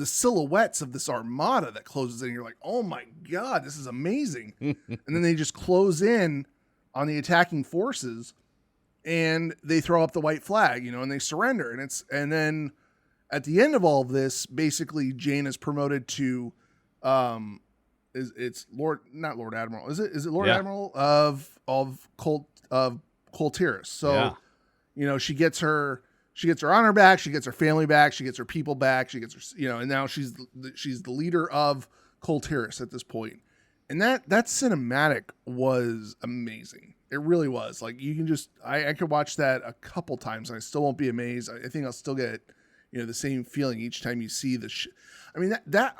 silhouettes of this armada that closes in. You're like, oh my God, this is amazing. And then they just close in on the attacking forces, and they throw up the white flag, and they surrender. And then at the end of all of this, basically Jane is promoted to, it's Lord, not Lord Admiral. Is it Lord Admiral of Coltiris? So, she gets her honor back. She gets her family back. She gets her people back. She gets her, and now she's the leader of Coltiris at this point. And that cinematic was amazing. It really was. Like, you can just, I could watch that a couple times and I still won't be amazed. I think I'll still get, the same feeling each time you see the I mean, that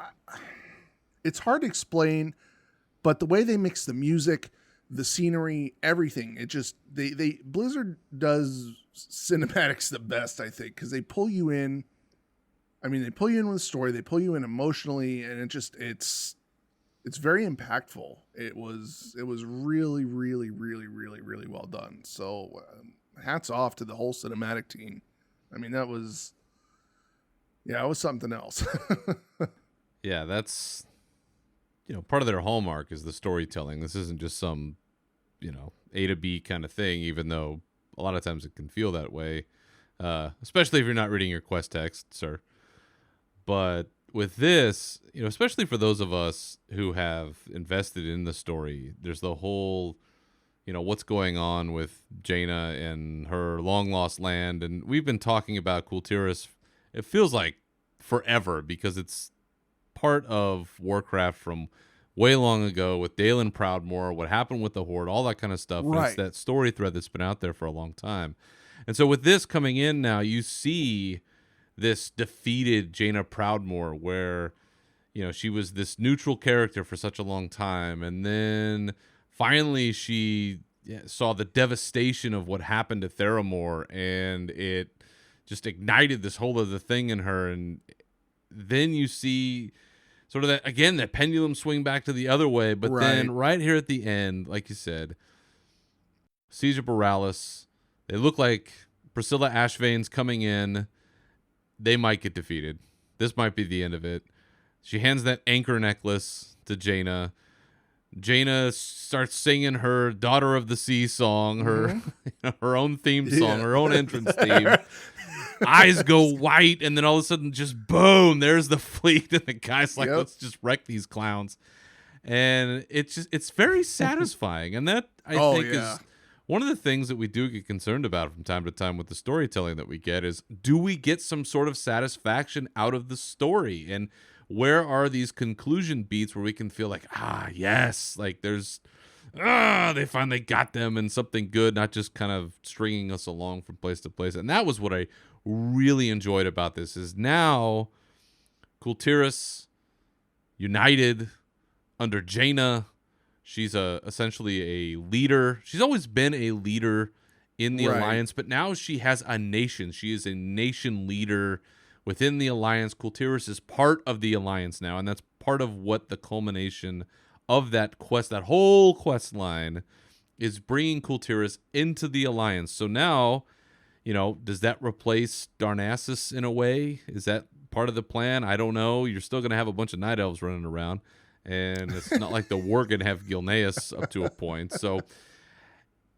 it's hard to explain, but the way they mix the music, the scenery, everything, it just, they Blizzard does cinematics the best, I think, because they pull you in. I mean, they pull you in with the story, they pull you in emotionally, and it's very impactful. It was really, really, really, really, really well done. So hats off to the whole cinematic team. I mean, it was something else. Yeah, that's, part of their hallmark is the storytelling. This isn't just some, A to B kind of thing, even though a lot of times it can feel that way, especially if you're not reading your quest text, sir. But with this, especially for those of us who have invested in the story, there's the whole, what's going on with Jaina and her long lost land. And we've been talking about Coltiris, it feels like forever, because it's part of Warcraft from way long ago with Dalen Proudmoore, what happened with the Horde, all that kind of stuff. Right. It's that story thread that's been out there for a long time. And so with this coming in now, you see this defeated Jaina Proudmoore, where, she was this neutral character for such a long time, and then finally she saw the devastation of what happened to Theramore, and it just ignited this whole other thing in her. And then you see sort of that pendulum swing back to the other way. But then right here at the end, like you said, Caesar Borealis, they look like Priscilla Ashvane's coming in. They might get defeated. This might be the end of it. She hands that anchor necklace to Jaina. Jaina starts singing her Daughter of the Sea song, her her own theme song, her own entrance theme. Eyes go white, and then all of a sudden, just boom, there's the fleet, and the guy's like, let's just wreck these clowns. And it's very satisfying. And that, I think, is one of the things that we do get concerned about from time to time with the storytelling that we get is, do we get some sort of satisfaction out of the story? And where are these conclusion beats where we can feel like, yes, like there's, they finally got them and something good, not just kind of stringing us along from place to place. And that was what I really enjoyed about this, is now Kultiris united under Jaina. She's essentially a leader. She's always been a leader in the Alliance, but now she has a nation. She is a nation leader within the Alliance. Kultiris is part of the Alliance now, and that's part of what the culmination of that quest, that whole quest line, is bringing Kultiris into the Alliance. So now, does that replace Darnassus in a way? Is that part of the plan? I don't know. You're still going to have a bunch of Night Elves running around, and it's not like the Worgen have Gilneas up to a point. So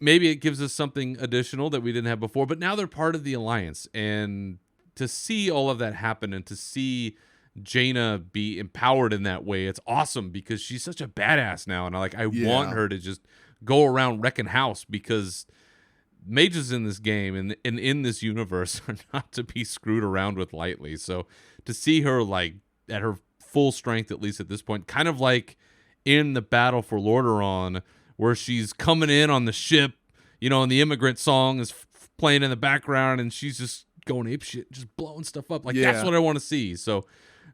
maybe it gives us something additional that we didn't have before, but now they're part of the Alliance. And to see all of that happen and to see Jaina be empowered in that way, it's awesome, because she's such a badass now. And I want her to just go around wrecking house, because mages in this game and in this universe are not to be screwed around with lightly. So to see her at her full strength, at least at this point, kind of like in the battle for Lordaeron, where she's coming in on the ship, and the immigrant song is playing in the background, and she's just going apeshit, just blowing stuff up. That's what I want to see. So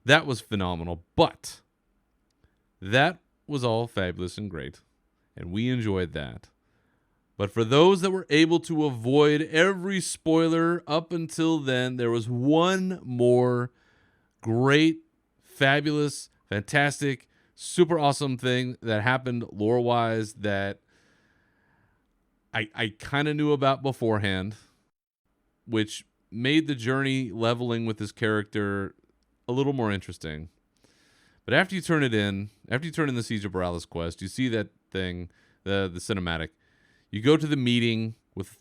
that was phenomenal. But that was all fabulous and great, and we enjoyed that. But for those that were able to avoid every spoiler up until then, there was one more great, fabulous, fantastic, super awesome thing that happened lore-wise that I kind of knew about beforehand, which made the journey leveling with this character a little more interesting. But after you turn in the Siege of Borealis quest, you see that thing, the cinematic. You go to the meeting with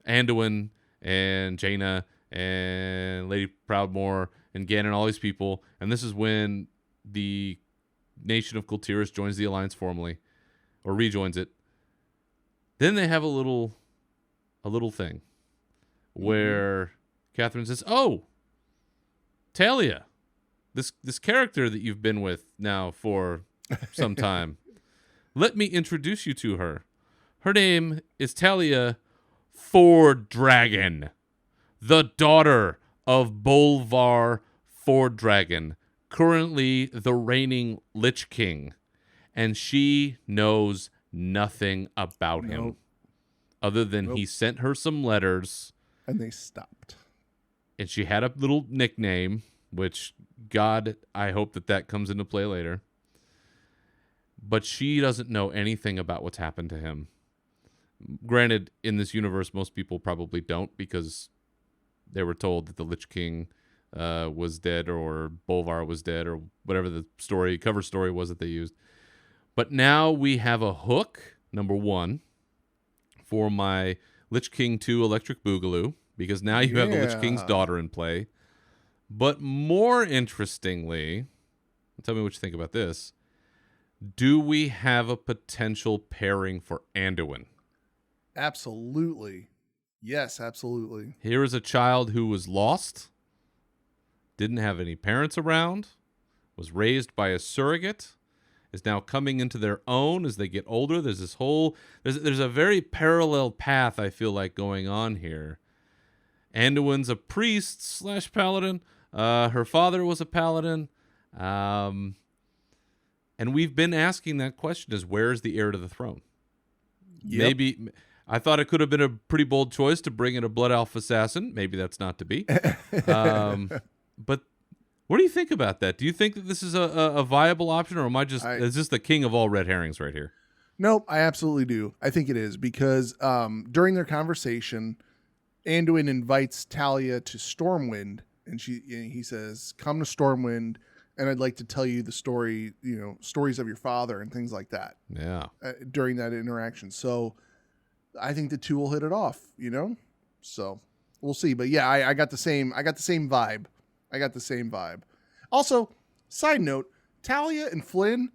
Anduin and Jaina and Lady Proudmoore and Ganon and all these people, and this is when the nation of Kultiris joins the Alliance formally, or rejoins it. Then they have a little thing where Catherine says, "Oh, Talia, this character that you've been with now for some time, let me introduce you to her. Her name is Talia Forddragon, the daughter of Bolvar Forddragon, currently the reigning Lich King, and she knows nothing about him other than he sent her some letters, and they stopped. And she had a little nickname, which, God, I hope that comes into play later. But she doesn't know anything about what's happened to him. Granted, in this universe, most people probably don't, because they were told that the Lich King was dead, or Bolvar was dead, or whatever the cover story was that they used. But now we have a hook, number one, for my Lich King 2 Electric Boogaloo, because now you have the Lich King's daughter in play. But more interestingly, tell me what you think about this, do we have a potential pairing for Anduin? Absolutely. Yes, absolutely. Here is a child who was lost, didn't have any parents around, was raised by a surrogate, is now coming into their own as they get older. There's this whole, there's a very parallel path, I feel like, going on here. Anduin's a priest / paladin. Her father was a paladin. And we've been asking that question, is where's the heir to the throne? Maybe I thought it could have been a pretty bold choice to bring in a Blood Elf assassin. Maybe that's not to be. But what do you think about that? Do you think that this is a viable option, or is this the king of all red herrings right here? Nope, I absolutely do. I think it is because during their conversation, Anduin invites Talia to Stormwind, and he says, "Come to Stormwind, and I'd like to tell you the story, stories of your father and things like that." Yeah. During that interaction, so I think the two will hit it off. So we'll see. But yeah, I got the same. I got the same vibe. Also, side note, Talia and Flynn,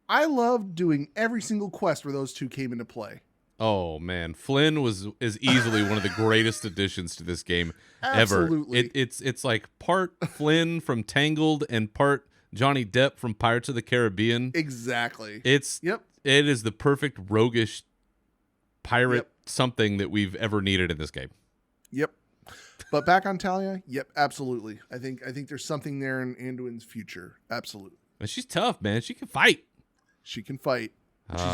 I loved doing every single quest where those two came into play. Oh man, Flynn is easily one of the greatest additions to this game ever. Absolutely. It's like part Flynn from Tangled and part Johnny Depp from Pirates of the Caribbean. Exactly. It is the perfect roguish pirate something that we've ever needed in this game. Yep. But back on Talia, yep, absolutely. I think there's something there in Anduin's future. Absolutely. And she's tough, man. She can fight. She's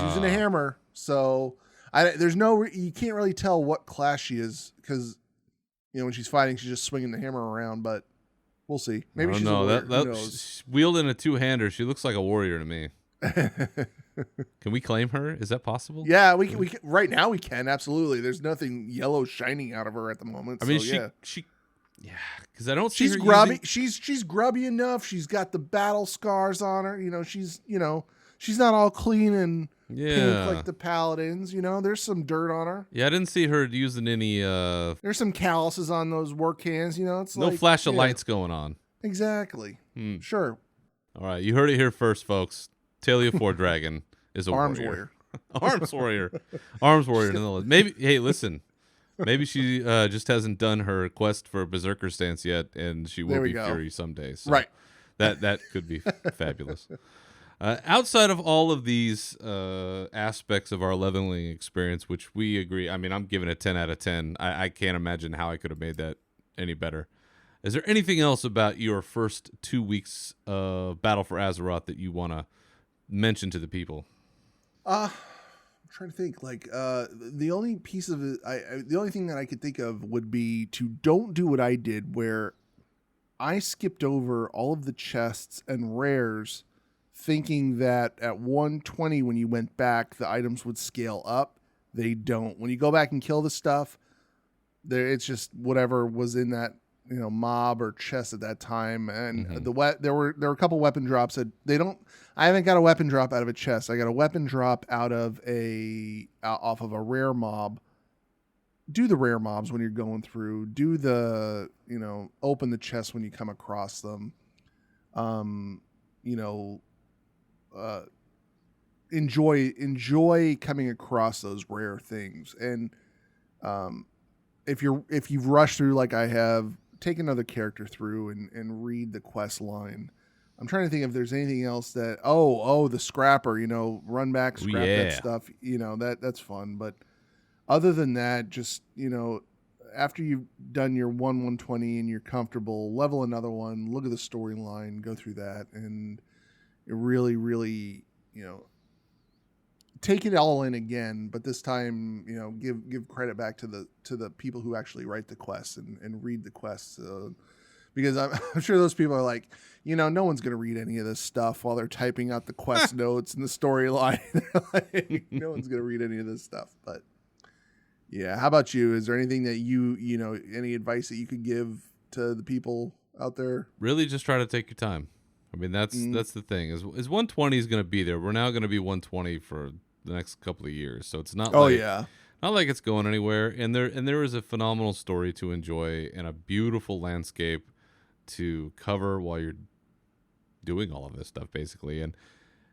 using a hammer, so you can't really tell what class she is because when she's fighting, she's just swinging the hammer around. But we'll see. Maybe she's a warrior. Who knows? Wielding a two-hander, she looks like a warrior to me. Can we claim her? Is that possible? Yeah, we can, right now we can, absolutely. There's nothing yellow shining out of her at the moment. I mean, she because I don't see she's her grubby. She's grubby enough. She's got the battle scars on her. She's not all clean and pink like the paladins. There's some dirt on her. Yeah, I didn't see her using any. There's some calluses on those work hands. It's no flash of lights going on. Exactly. Sure. All right, you heard it here first, folks. Talia Dragon is a arms warrior. Arms warrior. Nonetheless. Maybe. Hey, listen. Maybe she just hasn't done her quest for Berzerker stance yet, and she will be Fury someday. So right. That could be fabulous. Outside of all of these aspects of our leveling experience, which we agree, I mean, I'm giving it 10 out of 10. I can't imagine how I could have made that any better. Is there anything else about your first 2 weeks of Battle for Azeroth that you want to mention to the people? I'm trying to think. The only piece of it, the only thing that I could think of would be to don't do what I did, where I skipped over all of the chests and rares, thinking that at 120 when you went back, the items would scale up. They don't. When you go back and kill the stuff, it's just whatever was in that mob or chest at that time. And there were a couple weapon drops that I haven't got a weapon drop out of a chest. I got a weapon drop out of off of a rare mob. Do the rare mobs when you're going through. Do the open the chest when you come across them. Enjoy coming across those rare things. And if you've rushed through like I have, take another character through and read the quest line. I'm trying to think if there's anything else that the scrapper, run back, scrap that stuff, that's fun. But other than that, just after you've done your 120 and you're comfortable, level another one, look at the storyline, go through that, and really, really, take it all in again. But this time, give credit back to the people who actually write the quests and read the quests. Because I'm sure those people are like, no one's going to read any of this stuff while they're typing out the quest notes and the storyline. No one's going to read any of this stuff. But yeah, how about you? Is there anything that any advice that you could give to the people out there? Really just try to take your time. I mean, that's the thing. Is 120 is going to be there. We're now going to be 120 for the next couple of years. So it's not not like it's going anywhere. And there is a phenomenal story to enjoy and a beautiful landscape to cover while you're doing all of this stuff, basically. And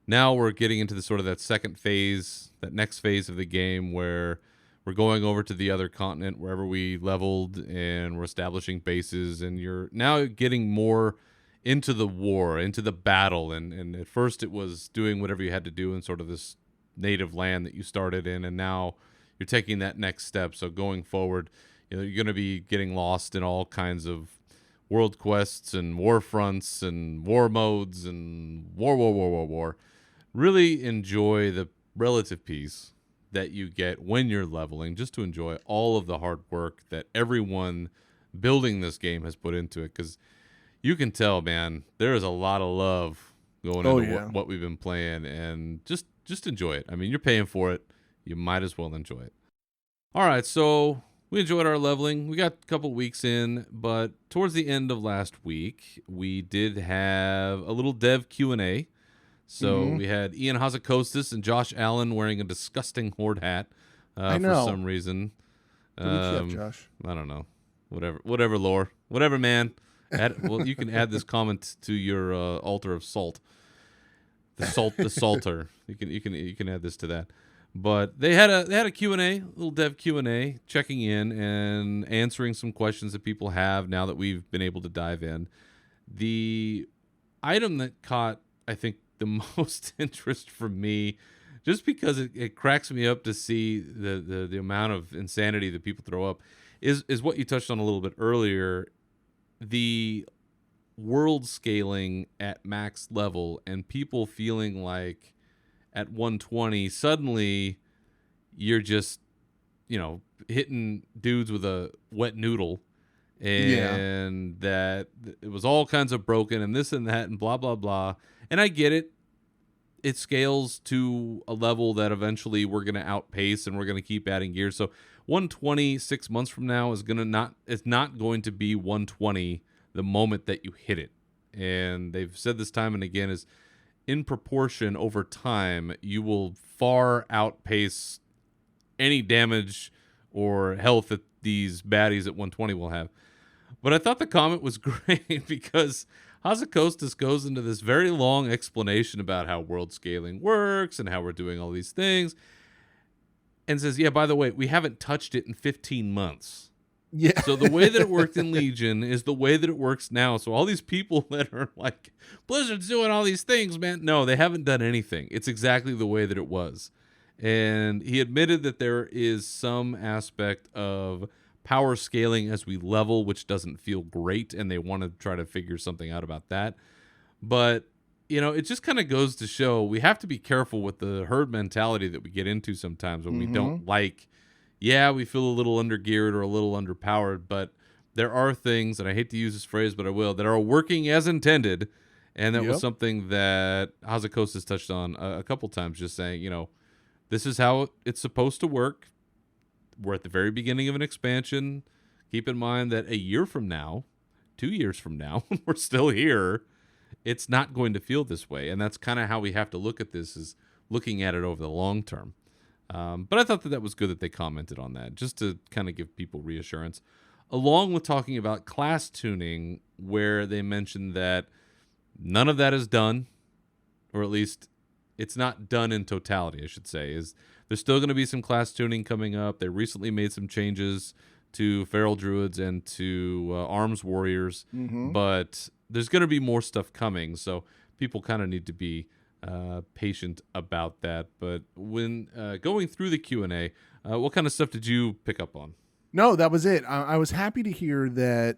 now we're getting into the sort of that second phase, that next phase of the game where we're going over to the other continent wherever we leveled, and we're establishing bases, and you're now getting more into the war, into the battle. And at first it was doing whatever you had to do in sort of this native land that you started in, and now you're taking that next step. So going forward, you're going to be getting lost in all kinds of world quests and war fronts and war modes and war. Really enjoy the relative peace that you get when you're leveling, just to enjoy all of the hard work that everyone building this game has put into it. Because you can tell, man, there is a lot of love going into what we've been playing, and just enjoy it. I mean, you're paying for it. You might as well enjoy it. All right, so we enjoyed our leveling. We got a couple weeks in, but towards the end of last week, we did have a little dev Q&A. So we had Ian Hazakostas and Josh Allen wearing a disgusting Horde hat for some reason. Josh. I don't know. Whatever, lore. Whatever, man. Well, you can add this comment to your altar of salt. The salter. You can add this to that. But they had a Q&A, little dev Q&A, checking in and answering some questions that people have now that we've been able to dive in. The item that caught, I think, the most interest from me, just because it cracks me up to see the amount of insanity that people throw up, is what you touched on a little bit earlier, the world scaling at max level and people feeling like at 120 suddenly you're just, hitting dudes with a wet noodle, and that it was all kinds of broken and this and that and blah blah blah. And I get it. It scales to a level that eventually we're going to outpace, and we're going to keep adding gear. So 120 6 months from now is not going to be 120 the moment that you hit it. And they've said this time and again, is in proportion over time, you will far outpace any damage or health that these baddies at 120 will have. But I thought the comment was great because Hazakostas goes into this very long explanation about how world scaling works and how we're doing all these things, and says, yeah, by the way, we haven't touched it in 15 months. Yeah. So the way that it worked in Legion is the way that it works now. So all these people that are like, Blizzard's doing all these things, man. No, they haven't done anything. It's exactly the way that it was. And he admitted that there is some aspect of power scaling as we level, which doesn't feel great, and they want to try to figure something out about that. But, it just kind of goes to show we have to be careful with the herd mentality that we get into sometimes when we don't like, we feel a little undergeared or a little underpowered, but there are things, and I hate to use this phrase, but I will, that are working as intended. And that was something that Hazakostas touched on a couple times, just saying, this is how it's supposed to work. We're at the very beginning of an expansion. Keep in mind that a year from now, 2 years from now, when we're still here, it's not going to feel this way. And that's kind of how we have to look at this, is looking at it over the long term. But I thought that was good that they commented on that, just to kind of give people reassurance, along with talking about class tuning, where they mentioned that none of that is done, or at least it's not done in totality, I should say. Is there's still going to be some class tuning coming up. They recently made some changes to Feral Druids and to Arms Warriors, but there's going to be more stuff coming, so people kind of need to be patient about that. But when going through the Q&A, what kind of stuff did you pick up on? No, that was it. I was happy to hear that,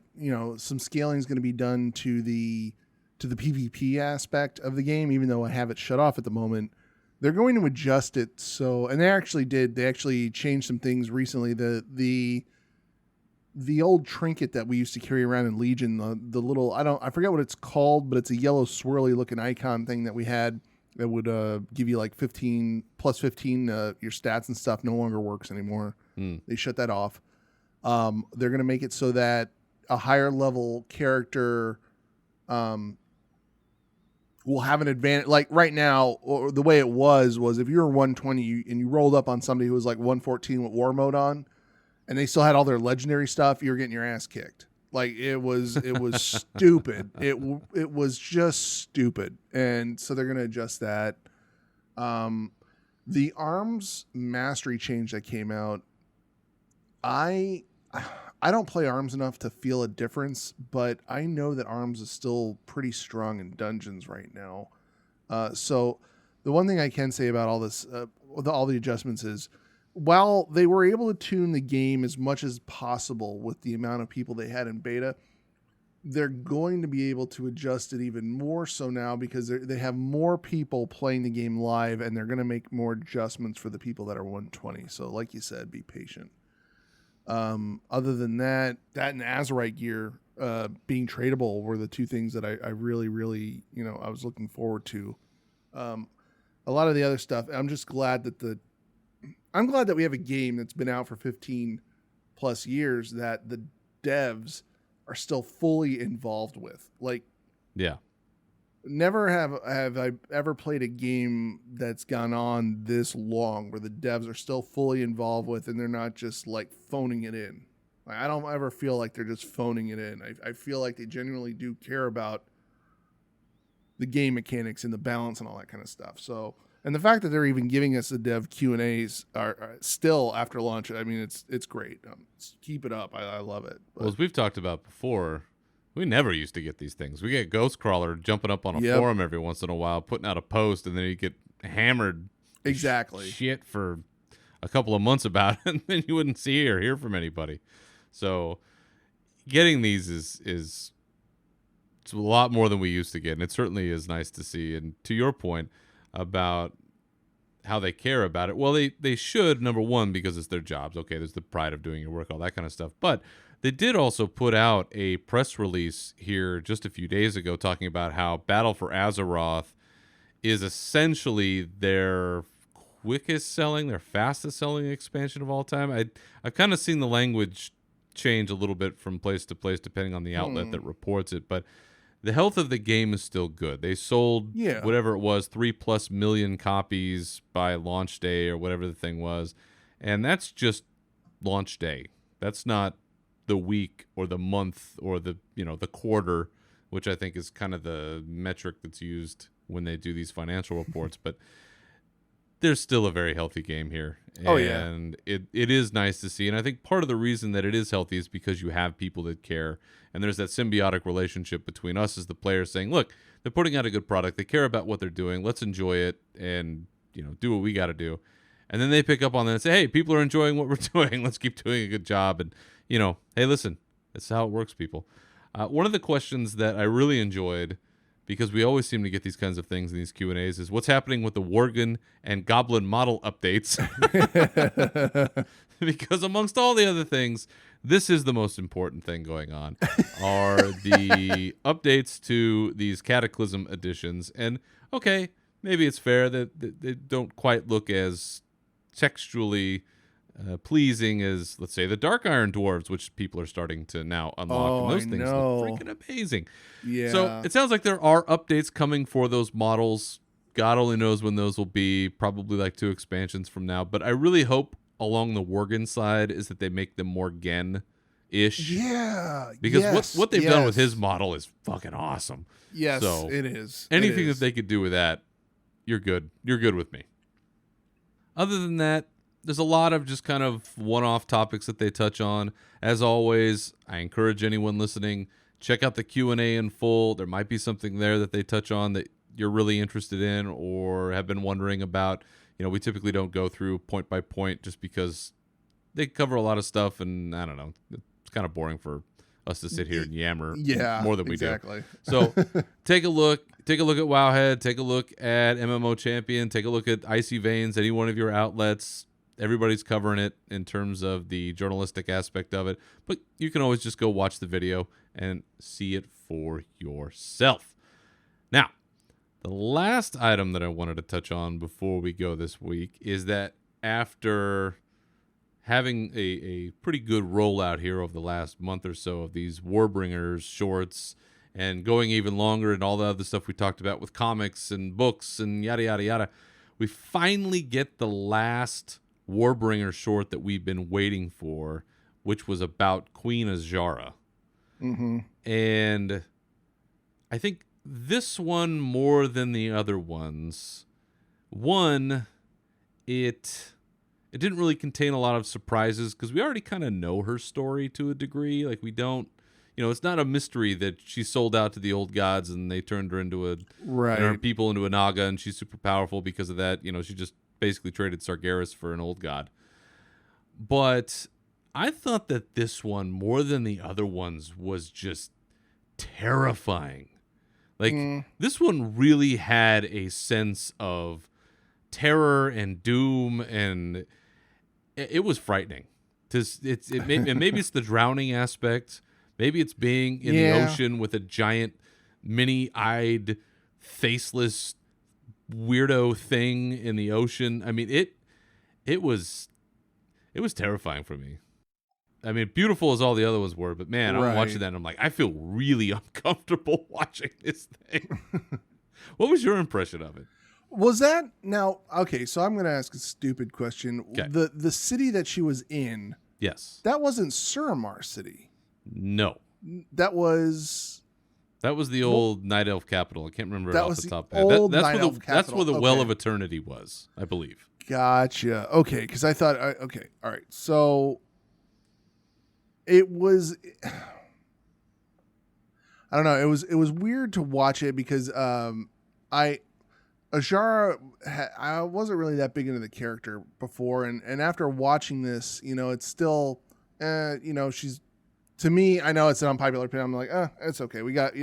some scaling is going to be done to the PvP aspect of the game, even though I have it shut off at the moment. They're going to adjust it and they actually did. They actually changed some things recently. The old trinket that we used to carry around in Legion, the little, I forget what it's called, but it's a yellow swirly looking icon thing that we had that would give you like 15 plus 15 your stats and stuff, no longer works anymore. They shut that off. They're going to make it so that a higher level character will have an advantage. Like right now, or the way it was if you were 120 and you rolled up on somebody who was like 114 with war mode on, and they still had all their legendary stuff, you were getting your ass kicked. Like it was stupid. It was just stupid. And so they're going to adjust that. The arms mastery change that came out, I don't play arms enough to feel a difference, but I know that arms is still pretty strong in dungeons right now. So the one thing I can say about all this, all the adjustments is, while they were able to tune the game as much as possible with the amount of people they had in beta, they're going to be able to adjust it even more so now because they have more people playing the game live, and they're going to make more adjustments for the people that are 120. So like you said, be patient. Other than that and Azerite gear being tradable were the two things that I really, really, I was looking forward to. A lot of the other stuff, I'm just glad that I'm glad that we have a game that's been out for 15 plus years that the devs are still fully involved with. Like, yeah, never have I ever played a game that's gone on this long where the devs are still fully involved with, and they're not just like phoning it in. Like, I don't ever feel like they're just phoning it in. I feel like they genuinely do care about the game mechanics and the balance and all that kind of stuff. So, and the fact that they're even giving us the dev Q&As are still after launch. I mean, it's great. Keep it up. I love it. But, well, as we've talked about before, we never used to get these things. We get Ghostcrawler jumping up on a forum every once in a while, putting out a post, and then you get hammered exactly shit for a couple of months about it, and then you wouldn't see or hear from anybody. So getting these is it's a lot more than we used to get, and it certainly is nice to see. And to your point about how they care about it, well, they should, number one, because it's their jobs. Okay, there's the pride of doing your work, all that kind of stuff. But they did also put out a press release here just a few days ago talking about how Battle for Azeroth is essentially their quickest selling, their fastest selling expansion of all time. I've kind of seen the language change a little bit from place to place depending on the outlet that reports it, but the health of the game is still good. They sold whatever it was, 3+ million copies by launch day or whatever the thing was, and that's just launch day. That's not the week or the month or the the quarter, which I think is kind of the metric that's used when they do these financial reports. But there's still a very healthy game here. And it is nice to see. And I think part of the reason that it is healthy is because you have people that care. And there's that symbiotic relationship between us as the players saying, look, they're putting out a good product. They care about what they're doing. Let's enjoy it and, do what we got to do. And then they pick up on that and say, hey, people are enjoying what we're doing. Let's keep doing a good job. And, hey, listen, that's how it works, people. One of the questions that I really enjoyed, because we always seem to get these kinds of things in these Q&As, is what's happening with the Worgen and Goblin model updates. Because amongst all the other things, this is the most important thing going on, are the updates to these Cataclysm editions. And, okay, maybe it's fair that they don't quite look as textually pleasing as, let's say, the Dark Iron Dwarves, which people are starting to now unlock. And those things look freaking amazing. Yeah. So it sounds like there are updates coming for those models. God only knows when those will be, probably like 2 expansions from now. But I really hope along the Worgen side is that they make them more Gen-ish. Yeah. Because what they've done with his model is fucking awesome. Yes, so it is. Anything that they could do with that, you're good. You're good with me. Other than that, there's a lot of just kind of one-off topics that they touch on. As always, I encourage anyone listening, check out the Q&A in full. There might be something there that they touch on that you're really interested in or have been wondering about. We typically don't go through point by point just because they cover a lot of stuff, and I don't know, it's kind of boring for us to sit here and yammer more than we do. So take a look at Wowhead, take a look at MMO Champion, take a look at Icy Veins, any one of your outlets. Everybody's covering it in terms of the journalistic aspect of it, but you can always just go watch the video and see it for yourself. Now, the last item that I wanted to touch on before we go this week is that after having a pretty good rollout here over the last month or so of these Warbringers shorts and going even longer and all the other stuff we talked about with comics and books and yada, yada, yada, we finally get the last Warbringer short that we've been waiting for, which was about Queen Azshara. Mm-hmm. And I think this one, more than the other ones, it didn't really contain a lot of surprises because we already kind of know her story to a degree. Like, we don't, it's not a mystery that she sold out to the old gods and they turned her into her people into a Naga, and she's super powerful because of that. She just basically traded Sargeras for an old god. But I thought that this one, more than the other ones, was just terrifying. Like, Mm. this one really had a sense of terror and doom, and it was frightening. Maybe it's the drowning aspect. Maybe it's being in the ocean with a giant, mini-eyed, faceless weirdo thing in the ocean. I mean, it was terrifying for me. I mean, beautiful as all the other ones were, but man, I'm watching that and I'm like, I feel really uncomfortable watching this thing. What was your impression of it? Was that now okay? So I'm going to ask a stupid question. Okay. The city that she was in, Yes. that wasn't Suramar City. No. That was the old Night Elf capital. I can't remember it That off was the the top of my head. old That's Night where Elf that's where the capital. Well Okay. of Eternity was, I believe. Gotcha. Okay, because I thought okay, all right. So it was. I don't know. It was weird to watch it because Azara, I wasn't really that big into the character before, and after watching this, it's still, she's, to me, I know it's an unpopular opinion. I'm like, it's okay. We got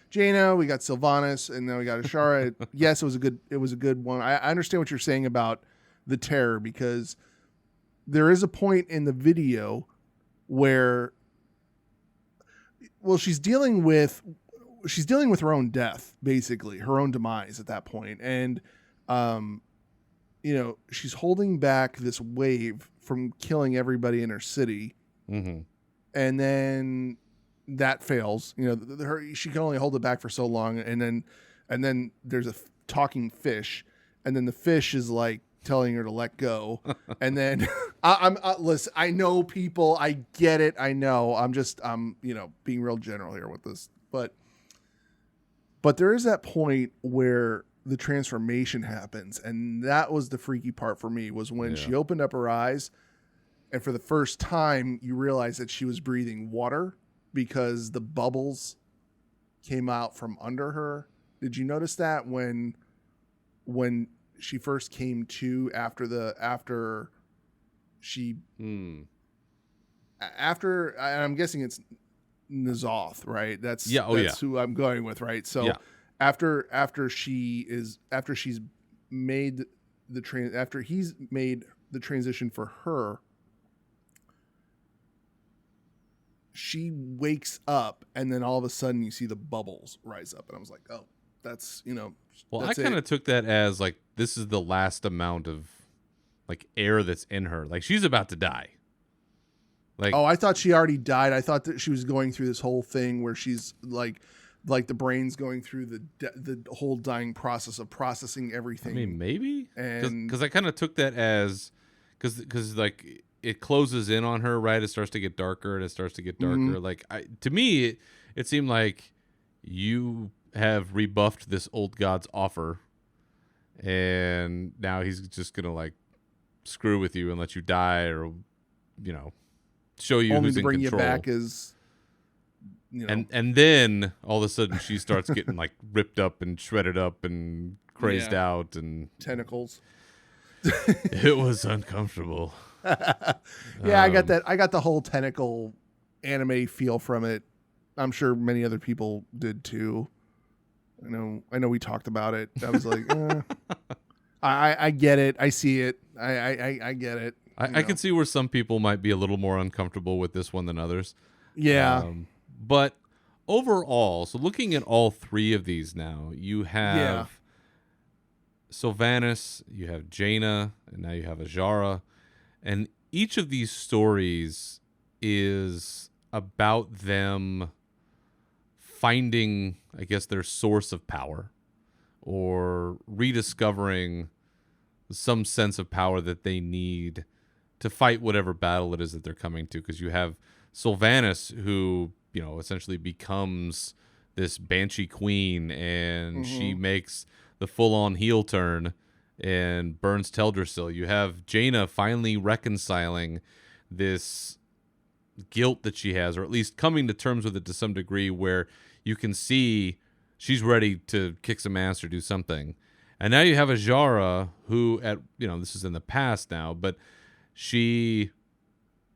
Jaina, we got Sylvanas, and then we got Azara. Yes, it was a good one. I understand what you're saying about the terror, because there is a point in the video where, well, she's dealing with her own death, basically her own demise at that point. And, she's holding back this wave from killing everybody in her city. Mm-hmm. And then that fails, she can only hold it back for so long. And then there's a talking fish, and then the fish is like telling her to let go. And then listen, I know people, I get it. I know I'm being real general here with this, but there is that point where the transformation happens. And that was the freaky part for me, was when she opened up her eyes, and for the first time you realize that she was breathing water because the bubbles came out from under her. Did you notice that when she first came to after I'm guessing it's N'Zoth, right? That's who I'm going with, right? So after she's made after he's made the transition for her, she wakes up, and then all of a sudden you see the bubbles rise up, and I was like, oh, that's Well, that's I kind of took that as like, this is the last amount of like air that's in her. Like, she's about to die. Like, I thought she already died. I thought that she was going through this whole thing where she's like the brain's going through the whole dying process of processing everything. I mean, maybe, and because I kind of took that as because like it closes in on her, right? It starts to get darker, and it starts to get darker. Mm-hmm. Like, to me, it seemed like you have rebuffed this old god's offer, and now he's just gonna like screw with you and let you die, or show you only who's to in bring control. you back is and then all of a sudden she starts getting like ripped up and shredded up and crazed out, and tentacles. it was uncomfortable. I got that. I got the whole tentacle anime feel from it. I'm sure many other people did too. I know we talked about it. I was like, I get it. I see it. I get it. I can see where some people might be a little more uncomfortable with this one than others. Yeah. But overall, so looking at all three of these now, you have Sylvanas, you have Jaina, and now you have Azara. And each of these stories is about them finding, I guess, their source of power, or rediscovering some sense of power that they need to fight whatever battle it is that they're coming to. Because you have Sylvanas, who, essentially becomes this banshee queen, and she makes the full-on heel turn and burns Teldrassil. You have Jaina finally reconciling this guilt that she has, or at least coming to terms with it to some degree, where you can see she's ready to kick some ass or do something. And now you have Azara, who this is in the past now, but she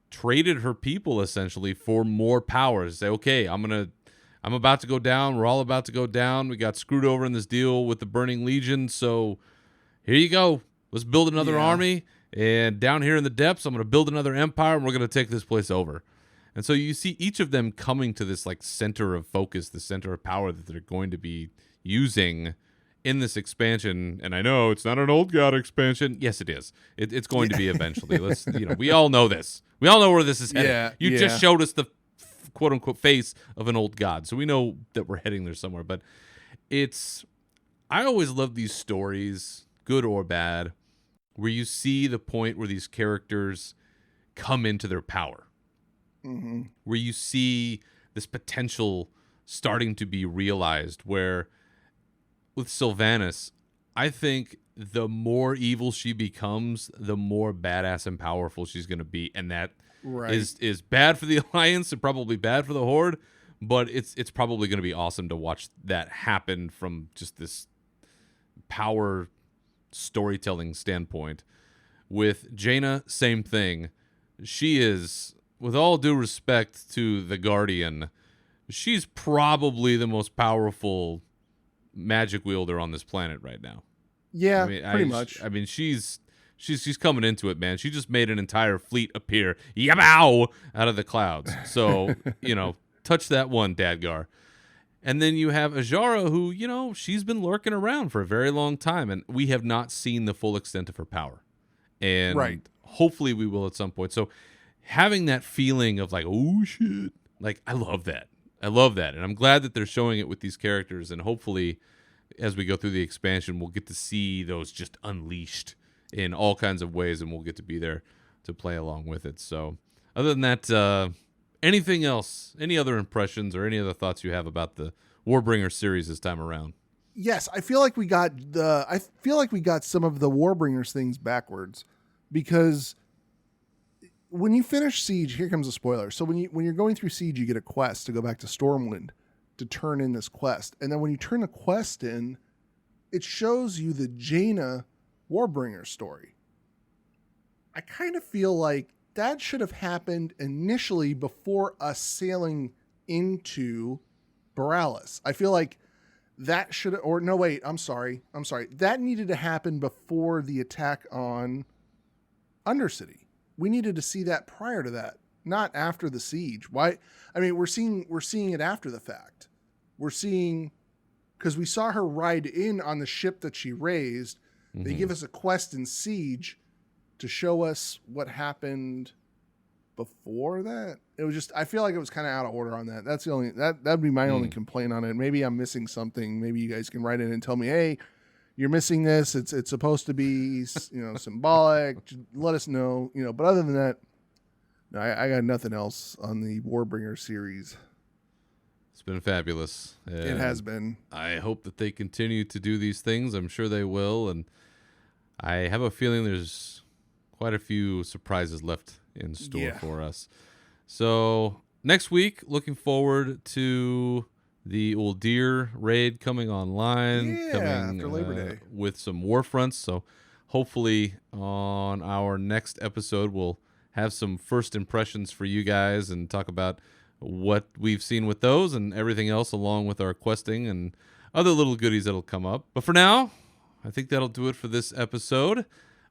traded her people essentially for more power. To say, okay, I'm gonna I'm about to go down. We're all about to go down. We got screwed over in this deal with the Burning Legion. So here you go. Let's build another army. And down here in the depths, I'm going to build another empire, and we're going to take this place over. And so you see each of them coming to this like center of focus, the center of power that they're going to be using in this expansion. And I know it's not an old god expansion. Yes, it is. It's going to be eventually. We all know this. We all know where this is headed. Yeah, You just showed us the quote unquote face of an old god. So we know that we're heading there somewhere. But I always love these stories, good or bad, where you see the point where these characters come into their power. Mm-hmm. Where you see this potential starting to be realized, where with Sylvanas, I think the more evil she becomes, the more badass and powerful she's going to be. And that is bad for the Alliance and probably bad for the Horde, but it's probably going to be awesome to watch that happen from just this power storytelling standpoint. With Jaina, same thing. She is, with all due respect to the Guardian, she's probably the most powerful magic wielder on this planet right now. Yeah, pretty much. I mean, she's coming into it, man. She just made an entire fleet appear, yabow, out of the clouds. So, touch that one, Dadgar. And then you have Ajara, who, she's been lurking around for a very long time, and we have not seen the full extent of her power. And hopefully we will at some point. So having that feeling of like, oh, shit, like, I love that. And I'm glad that they're showing it with these characters, and hopefully as we go through the expansion, we'll get to see those just unleashed in all kinds of ways, and we'll get to be there to play along with it. So other than that, anything else, any other impressions or any other thoughts you have about the Warbringer series this time around? Yes, I feel like we got some of the Warbringers things backwards, because when you finish Siege, here comes a spoiler. So when you're going through Siege, you get a quest to go back to Stormwind to turn in this quest. And then when you turn the quest in, it shows you the Jaina Warbringer story. I kind of feel like that should have happened initially before us sailing into Borealis. I feel like that should, or no, wait, I'm sorry. That needed to happen before the attack on Undercity. We needed to see that prior to that, not after the siege. Why? I mean, we're seeing it after the fact. We're seeing, because we saw her ride in on the ship that she raised. Mm-hmm. They give us a quest in Siege to show us what happened before that. It was just, I feel like it was kind of out of order on that. That's the only, that'd be my only complaint on it. Maybe I'm missing something. Maybe you guys can write in and tell me, hey, you're missing this. It's supposed to be, symbolic. Just let us know, but other than that, no, I got nothing else on the Warbringer series. It's been fabulous. It has been. I hope that they continue to do these things. I'm sure they will. And I have a feeling there's quite a few surprises left in store for us. So next week, looking forward to the Uldir raid coming online. After Labor Day. With some war fronts. So hopefully on our next episode, we'll have some first impressions for you guys and talk about what we've seen with those and everything else along with our questing and other little goodies that'll come up. But for now, I think that'll do it for this episode.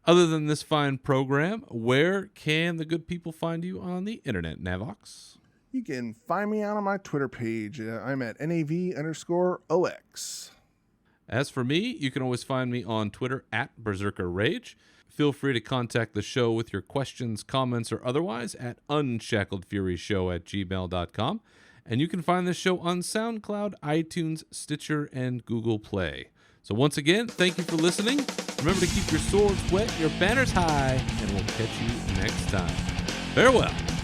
Other than this fine program, where can the good people find you on the internet, Navox? You can find me out on my Twitter page. I'm at NAV_OX. As for me, you can always find me on Twitter at Berzerker Rage. Feel free to contact the show with your questions, comments, or otherwise at unshackeledfuryshow@gmail.com. And you can find this show on SoundCloud, iTunes, Stitcher, and Google Play. So once again, thank you for listening. Remember to keep your swords wet, your banners high, and we'll catch you next time. Farewell.